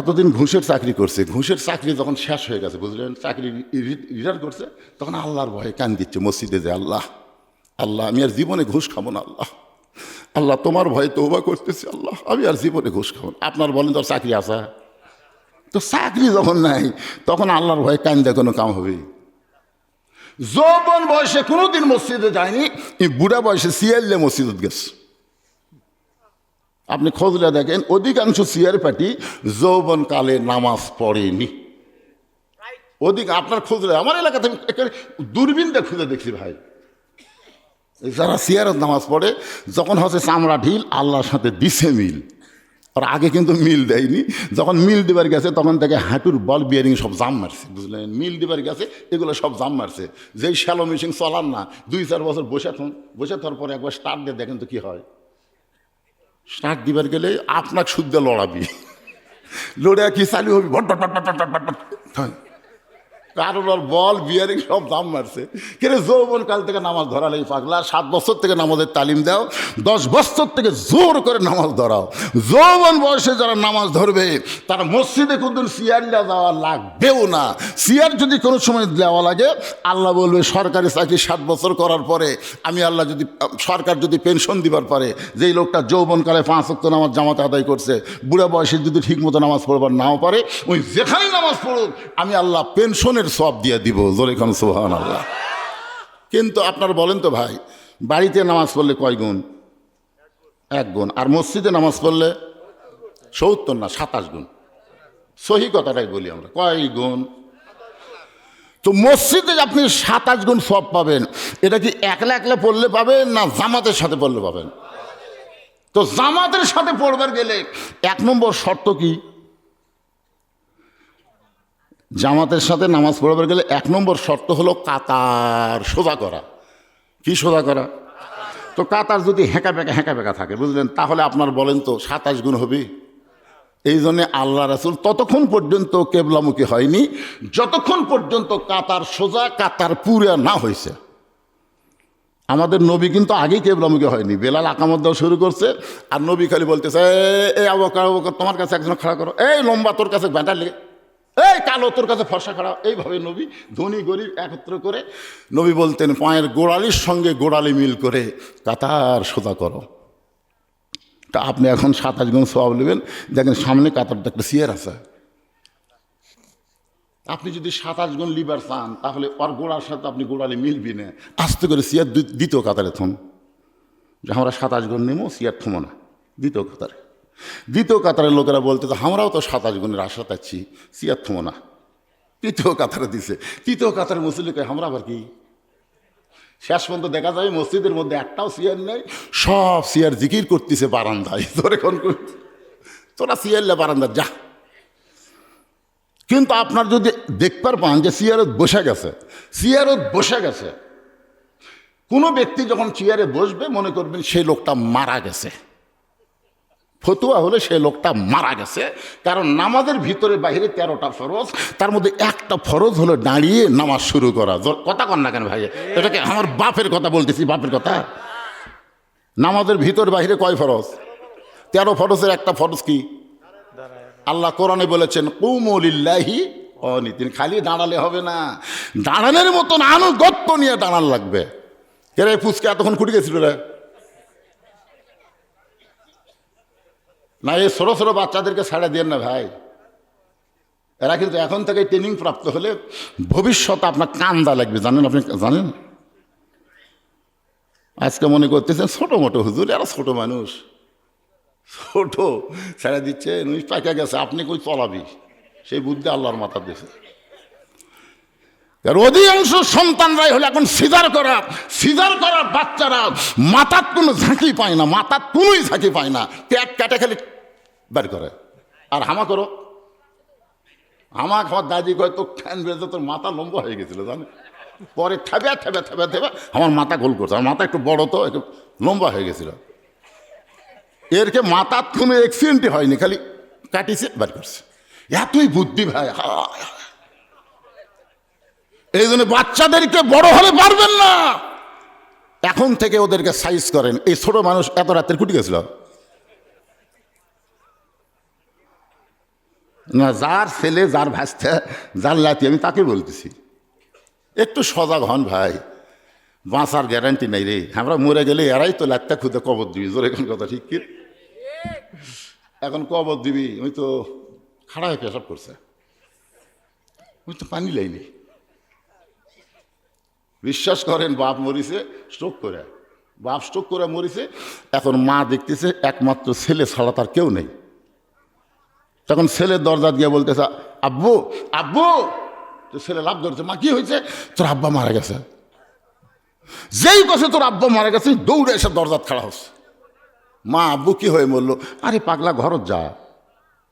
এতদিন ঘুষের চাকরি করছে, ঘুষের চাকরি যখন শেষ হয়ে গেছে, বুঝলেন, চাকরি রিটায়ার করছে, তখন আল্লাহর ভয়ে কান দিচ্ছে মসজিদে যে, আল্লাহ আল্লাহ আমি আর জীবনে ঘুষ খাবো না, আল্লাহ আল্লাহ তোমার ভয়ে তওবা করতেছি, আল্লাহ আমি আর জীবনে ঘুষ খাবো না। আপনার বলেন, তোর চাকরি আসা তো, চাকরি যখন নাই তখন আল্লাহর ভয়ে কান দিয়ে কোনো কাম হবে? যৌবন বয়সে কোনোদিন মসজিদে যায়নি, এই বুড়া বয়সে সিয়ারলে মসজিদত গেছে। আপনি খোঁজলে দেখেন অধিকাংশ সিয়ার পার্টি যৌবনকালে নামাজ পড়েনি। আপনার খোঁজলে আমার এলাকাতে দূরবীনটা খুঁজে দেখছি ভাই, যারা সিয়ারত নামাজ পড়ে যখন হচ্ছে চামড়া ঢিল আল্লাহর সাথে দিছে মিল, আর আগে কিন্তু মিল দেয়নি। যখন মিল দিবার গেছে তখন থেকে হাঁটুর বল বিয়ারিং সব জাম মারছে, বুঝলেন? মিল দিবার গেছে এগুলো সব জাম মারছে। যেই শ্যালো মেশিন চলার না 2-4 বছর বসে থাকার পরে একবার স্টার্ট দিয়ে দেখেন তো কি হয়। স্টার্ট দিবার গেলে আপনাকে শুদ্ধ লড়াবি, লড়ে কি চালু হবি ভট ভট ভট ভট ভট ভট, কারণ ওর বল বিয়ারিং সব দাম মারছে। কিন্তু যৌবন কাল থেকে নামাজ ধরালেই পাগলা। 7 বছর থেকে নামাজের তালিম দাও, 10 বছর থেকে জোর করে নামাজ ধরাও। যৌবন বয়সে যারা নামাজ ধরবে তারা মসজিদে কোনদিন সিয়ার দেওয়া লাগবেও না। সিয়ার যদি কোনো সময় দেওয়া লাগে আল্লাহ বলবে সরকারি চাকরি 7 বছর করার পরে আমি আল্লাহ যদি সরকার যদি পেনশন দিবার পারে, যেই লোকটা যৌবনকালে 5 ওয়াক্ত নামাজ জামাতে আদায় করছে, বুড়া বয়সে যদি ঠিকমতো নামাজ পড়বার নাও পারে, ওই যেখানেই নামাজ পড়ুক আমি আল্লাহ পেনশনের সব দিয়ে দিব। জোরে খান সুবহানাল্লাহ। কিন্তু আপনারা বলেন তো ভাই, বাড়িতে নামাজ পড়লে কয় গুণ? 1 গুণ। আর মসজিদে নামাজ পড়লে 70 না 27 গুণ। সহি কথাটাই বলি আমরা, কয় গুণ? তো মসজিদে আপনি 27 গুণ সব পাবেন, এটা কি একলা একলা পড়লে পাবেন না জামাতের সাথে পড়লে পাবেন? তো জামাতের সাথে পড়বার গেলে 1 নম্বর শর্ত কি? জামাতের সাথে নামাজ পড়বার গেলে 1 নম্বর শর্ত হলো কাতার সোজা করা। কি সোজা করা? তো কাতার যদি হ্যাঁকা বেঁকা থাকে, বুঝলেন, তাহলে আপনার বলেন তো 27 গুণ হবে? এই জন্যে আল্লাহ রাসূল ততক্ষণ পর্যন্ত কেবলামুখী হয়নি যতক্ষণ পর্যন্ত কাতার সোজা কাতার পুরা না হয়েছে। আমাদের নবী কিন্তু আগেই কেবলামুখী হয়নি, বেলাল আকামত দেওয়া শুরু করছে আর নবী খালি বলতেছে এই আবু বকর তোমার কাছে একজন খাড়া করো, এই লম্বা তোর কাছে ব্যাটার লেগে, এই কালো তোর কাছে ফর্সা খাড়া। এইভাবে নবী ধনী গরিব একত্র করে নবী বলতেন পায়ের গোড়ালির সঙ্গে গোড়ালি মিল করে কাতার সোজা করো। তা আপনি এখন 27 গুণ সওয়াব নেবেন, দেখেন সামনে কাতারটা একটা সিয়ার আছে। আপনি যদি 27 গুণ লিবার চান তাহলে ওর গোড়ার সাথে আপনি গোড়ালি মিলবি না, আস্তে করে সিয়ার দ্বিতীয় কাতারে থম, যে আমরা 27 গুণ নেবো, সিয়ার থমো না দ্বিতীয় কাতারে। দ্বিতীয় কাতারের লোকেরা বলতে তো আমরাও তো 27 গুণের আশা পাচ্ছি, সিয়ার থমো না, তৃতীয় কাতারে দিছে। তৃতীয় কাতারের মুসলিকে আমরা আবার কি? শেষ পর্যন্ত দেখা যায় মসজিদের মধ্যে একটাও সিয়ার নেই, সব সিয়ার জিকির করতেছে বারান্দায়। তোরা সিয়ারলে বারান্দা যা। কিন্তু আপনার যদি দেখবার পান যে সিয়ারত বসে গেছে, কোনো ব্যক্তি যখন চেয়ারে বসবে মনে করবেন সেই লোকটা মারা গেছে। ফতুয়া হলে সেই লোকটা মারা গেছে, কারণ নামাজের ভিতরে বাইরে 13টা ফরজ, তার মধ্যে একটা ফরজ হলো দাঁড়িয়ে নামাজ শুরু করা। কথা কন না কেন ভাই? এটাকে আমার বাপের কথা বলতেছি, বাপের কথা। নামাজের ভিতর বাইরে কয় ফরজ? 13 ফরজের একটা ফরজ কি? আল্লাহ কোরআনে বলেছেন কুমু লিল্লাহি কানিতিন। খালি দাঁড়ালে হবে না, দাঁড়ানোর মতন আনুগত্য নিয়ে দাঁড়ান লাগবে। এরা ফুচকা এতক্ষণ কুটি গেছিল রে না, এই ছোটো ছোটো বাচ্চাদেরকে ছাড়া দেন না ভাই। এরা কিন্তু এখন থেকে ট্রেনিং প্রাপ্ত হলে ভবিষ্যতে আপনার কান্দা লাগবে, জানেন? আপনি জানেন? আজকে মনে করতেছেন ছোটো মোটো হুজুর, এরা ছোট মানুষ, ছোট ছেড়ে দিচ্ছে, নুই পাইকা গেছে, আপনি কই চলাবি, সেই বুদ্ধি আল্লাহর মাথা দিয়েছে। আর অধিকাংশ সন্তানরাই হলে এখন সিজার করা বাচ্চারা মাথার কোনো ঝাঁকি পায় না, মাথার কোনোই ঝাঁকি পায় না, পেট কাটে খালি বের করে। আর হামা করো, আমার দাদি কয় তো ফ্যান বেরোতে তোর মাথা লম্বা হয়ে গেছিল, জানে? পরে থেবে আমার মাথা গোল করছে, আমার মাথা একটু বড় তো একটু লম্বা হয়ে গেছিল। এরকে মাথার কোনো অ্যাক্সিডেন্টই হয়নি, খালি কাটিছে বের করছে। এতই বুদ্ধি ভাই। এই জন্য বাচ্চাদেরকে বড় হলে পারবেন না, এখন থেকে ওদেরকে সাইজ করেন। এই ছোট মানুষ এত রাতের কুটি গেছিল না, যার ছেলে যার ভাসতে যার লাতি, আমি তাকে বলতেছি একটু সজাগ হন ভাই, বাঁচার গ্যারান্টি নাই রে। আমরা মরে গেলে এরাই তো লাত্তা খুদে কবর দিবি। জোর এখন কথা ঠিক কি? এখন কবর দিবি, ওই তো খাড়া হয়ে পেশাব করছে, ওই তো পানি লাইনি। বিশ্বাস করেন বাপ মরিছে স্ট্রোক করে, বাপ স্ট্রোক করে মরেছে, এখন মা দেখতেছে একমাত্র ছেলে ছাড়া তার কেউ নেই। তখন ছেলের দরজা দিয়ে বলতেছে, আব্বু আব্বু। তো ছেলে লাভ ধরেছে, মা কি হয়েছে? তোর আব্বা মারা গেছে। যেই কথা তোর আব্বা মারা গেছে দৌড়ে এসে দরজা খাড়া হচ্ছে। মা আব্বু কি হয়ে বললো, আরে পাগলা ঘরত যা,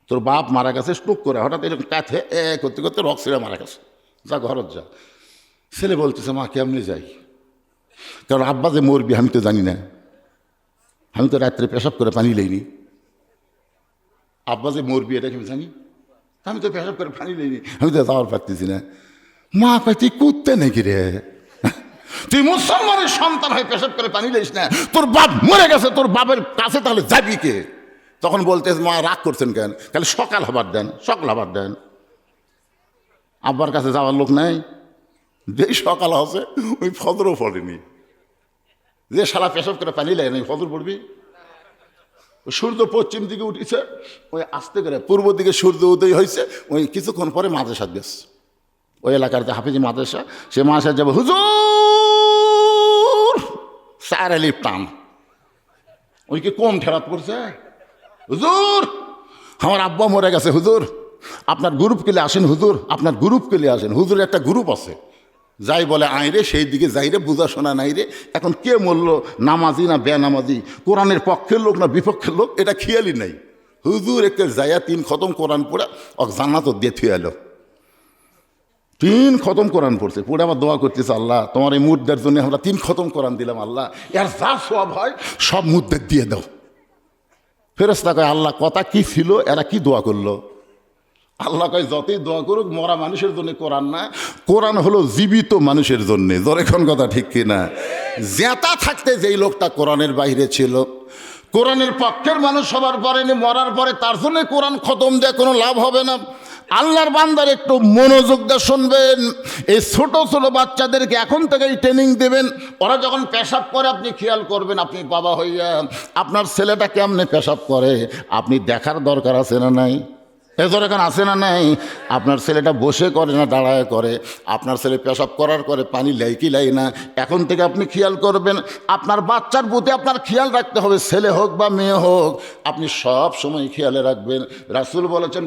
তোর বাপ মারা গেছে স্ট্রোক করে, হঠাৎ এরকম কাঁথে করতে করতে রক ছেড়ে মারা গেছে, যা ঘরত যা। ছেলে বলতেছে, মা কেমনি যাই? কারণ আব্বা যে মরবি আমি তো জানি না, আমি তো রাত্রে পেশাব করে পানি লইনি। আব্বা যে মরবি এটা আমি জানি, আমি তো পেশাব করে পানি লইনি, আমি তো যাওয়ার পারতেছি না। মা কয়, তুই কুত্তে নাকি রে? তুই মুসলমানের সন্তান হয়ে পেশাব করে পানি লইস না, তোর বাপ মরে গেছে, তোর বাপের কাছে তাহলে যাবি কে? তখন বলতে, মা রাগ করছেন কেন? তাহলে সকাল হবার দেন, সকাল হবার দেন। আব্বার কাছে যাওয়ার লোক নাই, যেই সকাল আছে ওই ফজরও পড়েনি। যে সারা পেশাব করে পানি লাগে নাই, ফজর পড়বি? সূর্য পশ্চিম দিকে উঠেছে, ওই আস্তে করে পূর্ব দিকে সূর্য উদয় হয়েছে, ওই কিছুক্ষণ পরে মাদ্রাসা গেছে। ওই এলাকার যে হাফিজি মাদ্রাসা, সে মাদ্রাসা যাবে, হুজুর স্যার আলিফ টান, ওই কি কম ঠেরাত পড়ছে? হুজুর আমার আব্বা মরে গেছে, হুজুর আপনার গ্রুপ কেলে আসেন, হুজুর আপনার গ্রুপ কেলে আসেন। হুজুর একটা গ্রুপ আছে, যাই বলে আয় রে, সেই দিকে যাই রে, বোঝা শোনা নাই রে। এখন কে মরল, নামাজি না বেনামাজি, কোরআনের পক্ষের লোক না বিপক্ষের লোক, এটা খেয়ালই নাই। হুজুর একে যাইয়া 3 খতম কোরআন পড়ে জান্নাত দিয়ে থুয়ে এলো। 3 খতম কোরআন পড়ছে, পড়ে আমার দোয়া করতেছে, আল্লাহ তোমার এই মুদ্দার জন্য আমরা 3 খতম কোরআন দিলাম, আল্লাহ এর যা সওয়াব হয় সব মুদ্দার দিয়ে দাও। ফেরেশতা কয়, আল্লাহ কথা কি ছিল, এরা কি দোয়া করলো? আল্লাহ কয়, যতই দোয়া করুক মরা মানুষের জন্য কোরআন না, কোরআন হলো জীবিত মানুষের জন্যে। যখন কথা ঠিক কিনা? জেতা থাকতে যেই লোকটা কোরআনের বাইরে ছিল, কোরআনের পক্ষের মানুষ সবার পরেনি, মরার পরে তার জন্য কোরআন খতম দেয় কোনো লাভ হবে না। আল্লাহর বান্দার একটু মনোযোগ দিয়ে শুনবেন। এই ছোট ছোট বাচ্চাদেরকে এখন থেকেই ট্রেনিং দেবেন। ওরা যখন পেশাব করে আপনি খেয়াল করবেন, আপনি বাবা হইয়া আপনার ছেলেটা কেমনে পেশাব করে আপনি দেখার দরকার আছে না নাই? এজোর এখন আছে না নাই? আপনার ছেলেটা বসে করে না দাঁড়ায় করে, আপনার ছেলে পেশাব করার করে পানি লাই কি লাই না, এখন থেকে আপনি খেয়াল করবেন। আপনার বাচ্চার প্রতি আপনার খেয়াল রাখতে হবে, ছেলে হোক বা মেয়ে হোক, আপনি সব সময় খেয়ালে রাখবেন। রাসূল বলেছেন,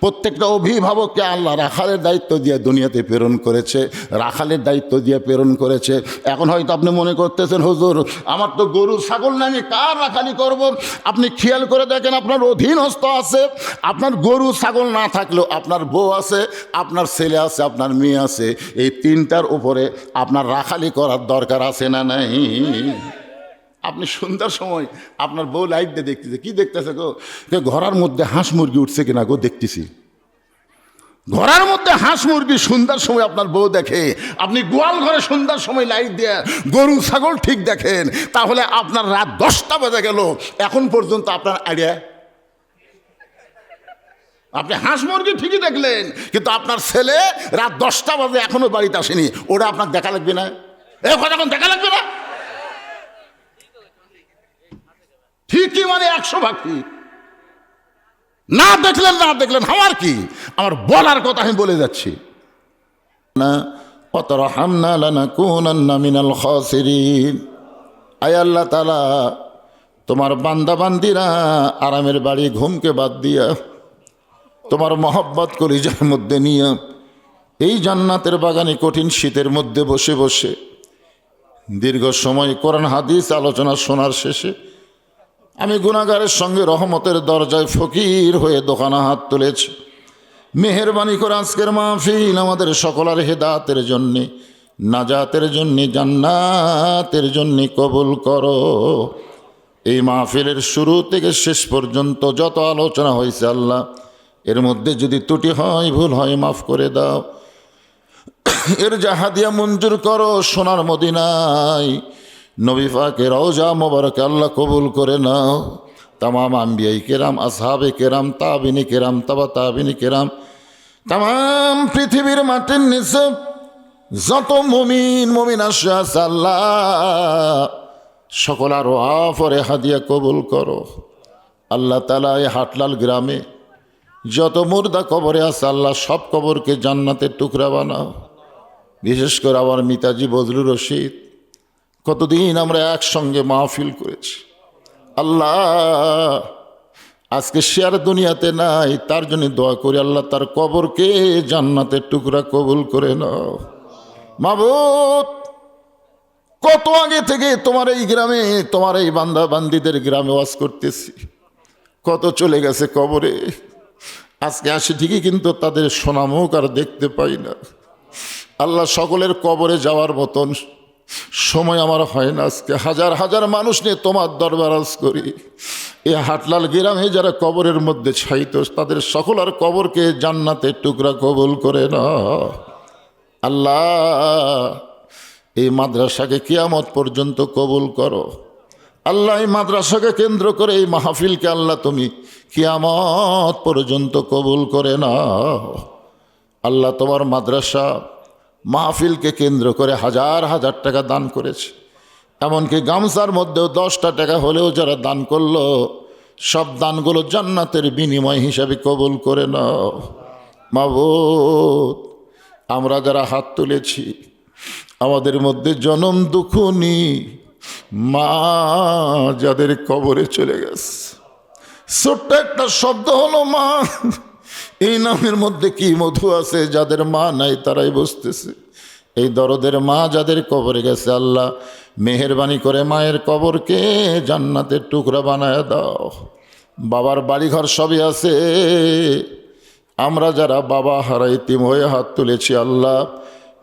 প্রত্যেকটা অভিভাবককে আল্লাহ রাখালের দায়িত্ব দিয়ে দুনিয়াতে প্রেরণ করেছে, রাখালের দায়িত্ব দিয়ে প্রেরণ করেছে। এখন হয়তো আপনি মনে করতেছেন, হুজুর আমার তো গরু ছাগল না, আমি কার রাখালি করব? আপনি খেয়াল করে দেখেন, আপনার অধীনস্থ আছে, আপনার গরু ছাগল না থাকলেও আপনার বউ আছে, আপনার ছেলে আছে, আপনার মেয়ে আছে, এই 3টার উপরে আপনার রাখালি করার দরকার আছে না নাই? আপনি সন্ধ্যার সময় আপনার বউ লাইট দিয়ে দেখতেছে, কি দেখতেছে গো? ঘরের মধ্যে হাঁস মুরগি উঠছে কিনা গো দেখতেছি। ঘরের মধ্যে হাঁস মুরগি সন্ধ্যার সময় আপনার বউ দেখে, আপনি গোয়াল ঘরে সন্ধ্যার সময় লাইট দিয়ে গরু ছাগল ঠিক দেখেন, তাহলে আপনার রাত 10টা বেজে গেল, এখন পর্যন্ত আপনার আইডিয়া, আপনি হাঁস মুরগি ঠিকই দেখলেন, কিন্তু আপনার ছেলে রাত 10টা বাজে এখনো বাড়িতে আসেনি, ওটা আপনার দেখা লাগবে না? এ কথা এখন দেখা লাগবে না? ঠিকই মানে 100 ভাগ ঠিক। না দেখলেন আমার কি, আমার বলার কথা আমি বলে যাচ্ছি না। অতরহামনা লানাকুনান্না মিনাল খাসিরিন। আয় আল্লাহ তাআলা, তোমার বান্দা বান্দিরা আরামের বাড়ি ঘুমকে বাদ দিয়া তোমার মহব্বত কলিজার মধ্যে নিয়ে এই জান্নাতের বাগানে কঠিন শীতের মধ্যে বসে বসে দীর্ঘ সময় কোরআন হাদিস আলোচনা শোনার শেষে আমি গুনাহগারের সঙ্গে রহমতের দরজায় ফকির হয়ে দোকানে হাত তুলেছি। মেহেরবানি করে আজকের মাহফিল আমাদের সকলের হেদায়েতের জন্যে, নাজাতের জন্যে, জান্নাতের জন্যে কবুল করো। এই মাহফিলের শুরু থেকে শেষ পর্যন্ত যত আলোচনা হয়েছে আল্লাহ, এর মধ্যে যদি ত্রুটি হয়, ভুল হয়, মাফ করে দাও। এর জাহাদিয়া মঞ্জুর করো সোনার মদিনায় নবী পাকের রওজা মোবারকে আল্লাহ কবুল করে নাও। তামাম আম্বিয়াই কেরাম, আসহাবে কেরাম, তাবিনী কেরাম, তাবা তাবিনী কেরাম, তামাম পৃথিবীর মাটির নিচে যত মুমিন আসে আছে আল্লাহ, সকল আরো আফরে হাদিয়া কবুল করো। আল্লাহ তাআলা এই হাটলাল গ্রামে যত মুর্দা কবরে আছে আল্লাহ, সব কবরকে জান্নাতের টুকরা বানাও। বিশেষ করে আমার মিতাজি বজলুর রশিদ, কতদিন আমরা একসঙ্গে মাহফিল করেছি। আল্লাহ আজকে সে আর দুনিয়াতে নাই, তার জন্য দোয়া করি আল্লাহ তার কবরকে জান্নাতের টুকরা কবুল করে নাও। মাবুদ, কত আগে থেকে তোমার এই গ্রামে, তোমার এই বান্দা বান্দিদের গ্রামে ওয়াজ করতেছি, কত চলে গেছে কবরে। আজকে আসি ঠিকই, কিন্তু তাদের সোনামুখ আর দেখতে পাই না। আল্লাহ সকলের কবরে যাওয়ার মতন সময় আমার হয় না। আজকে হাজার হাজার মানুষ নিয়ে তোমার দরবার আজ করি। এই হাটলাল গ্রামে যারা কবরের মধ্যে ছাইত, তাদের সকল আর কবরকে জান্নাতের টুকরা কবুল করে না। আল্লাহ এই মাদ্রাসাকে কিয়ামত পর্যন্ত কবুল করো। আল্লাহ এই মাদ্রাসাকে কেন্দ্র করে এই মাহফিলকে আল্লাহ তুমি কিয়ামত পর্যন্ত কবুল করে নাও। আল্লাহ তোমার মাদ্রাসা মাহফিলকে কেন্দ্র করে হাজার হাজার টাকা দান করেছে, এমনকি গামছার মধ্যেও 10টা টাকা হলেও যারা দান করলো, সব দানগুলো জান্নাতের বিনিময় হিসাবে কবুল করে নাও। মাবুদ, আমরা যারা হাত তুলেছি, আমাদের মধ্যে জনম দুঃখনি মা যাদের কবরে চলে গেছে, ছোট্ট একটা শব্দ হলো মা, এই নামের মধ্যে কি মধু আছে। যাদের মা নাই তারাই বুঝতেছে। এই দরদের মা যাদের কবরে গেছে, আল্লাহ মেহেরবানি করে মায়ের কবরকে জান্নাতের টুকরা বানায় দাও। বাবার বাড়িঘর সবই আছে, আমরা যারা বাবা হারা ইতিম হয়ে হাত তুলেছি, আল্লাহ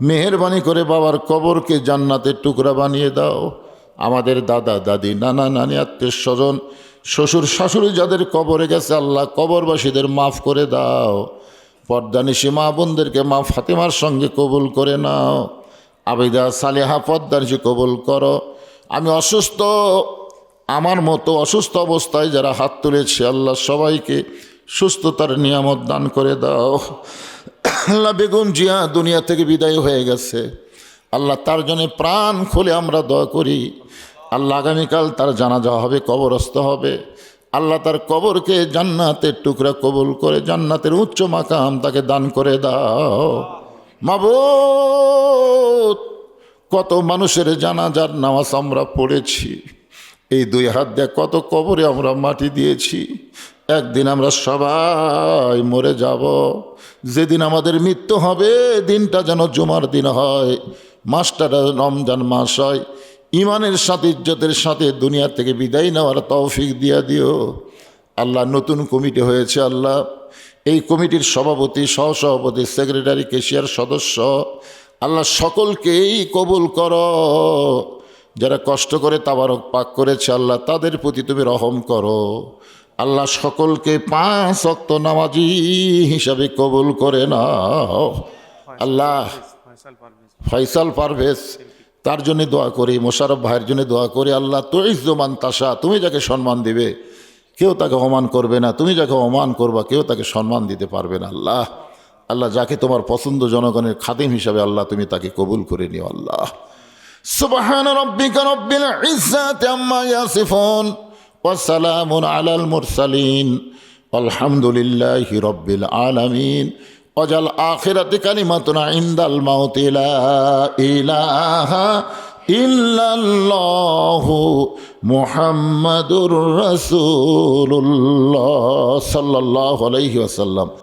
মেহেরবানি করে বাবার কবরকে জান্নাতের টুকরা বানিয়ে দাও। আমাদের দাদা দাদি নানা নানি আত্মীয় স্বজন শ্বশুর শাশুড়ি যাদের কবরে গেছে, আল্লাহ কবরবাসীদের মাফ করে দাও। পর্দানিশী মা বোনদেরকে মা ফাতেমার সঙ্গে কবুল করে নাও। আবেদা সালেহা পর্দানিশী কবুল করো। আমি অসুস্থ, আমার মতো অসুস্থ অবস্থায় যারা হাত তুলেছে, আল্লাহ সবাইকে সুস্থতার নিয়ামত দান করে দাও। আল্লাহ বেগম জিয়া দুনিয়া থেকে বিদায় হয়ে গেছে, আল্লাহ তার জন্য প্রাণ খুলে আমরা দোয়া করি। আল্লাহ আগামীকাল তার জানাজা হবে, কবরস্থ হবে। আল্লাহ তার কবরকে জান্নাতের টুকরা কবুল করে জান্নাতের উচ্চ মাকাম তাকে দান করে দাও। মাবুদ, কত মানুষের জানাজার নামাজ আমরা পড়েছি, এই 2 হাত দিয়ে কত কবরে আমরা মাটি দিয়েছি। একদিন আমরা সবাই মরে যাব। যেদিন আমাদের মৃত্যু হবে, দিনটা যেন জুমার দিন হয়, মাসটা রমজান মাস হয়। ইমানের সাথে ইজ্জতের সাথে দুনিয়া থেকে বিদায় নেওয়ার তৌফিক দিয়া দিও। আল্লাহ নতুন কমিটি হয়েছে, আল্লাহ এই কমিটির সভাপতি, সহসভাপতি, সেক্রেটারি, কেশিয়ার সদস্য, আল্লাহ সকলকেই কবুল করো। যারা কষ্ট করে তাবারক পাক করেছে, আল্লাহ তাদের প্রতি তুমি রহম করো। আল্লাহ সকলকে 5 ওয়াক্ত নামাজি হিসাবে কবুল করে নাও। আল্লাহ ফয়সাল পারভেজ তার জন্য দোয়া করি, মোশারফ ভাইয়ের জন্য দোয়া করি। আল্লাহ তুইজ্জু মান তাশা, তুমি যাকে সম্মান দিবে কেউ তাকে অপমান করবে না, তুমি যাকে অপমান করবা কেউ তাকে সম্মান দিতে পারবে না। আল্লাহ আল্লাহ যাকে তোমার পছন্দ জনগণের খাদিম হিসাবে আল্লাহ তুমি তাকে কবুল করে নিও। আল্লাহ সুবহান রাব্বিকা রাব্বিল ইজ্জাতি আম্মা ইয়াসিফুন ওয়া সালামুন আলাল মুরসালিন আলহামদুলিল্লাহি রাব্বিল আলামিন। ওয়াজাল আখিরাতি কালিমাতুনা ইনদাল মাউতি লা ইলাহা ইল্লাল্লাহু মুহাম্মাদুর রাসূলুল্লাহ সাল্লাল্লাহু আলাইহি ওয়াসাল্লাম।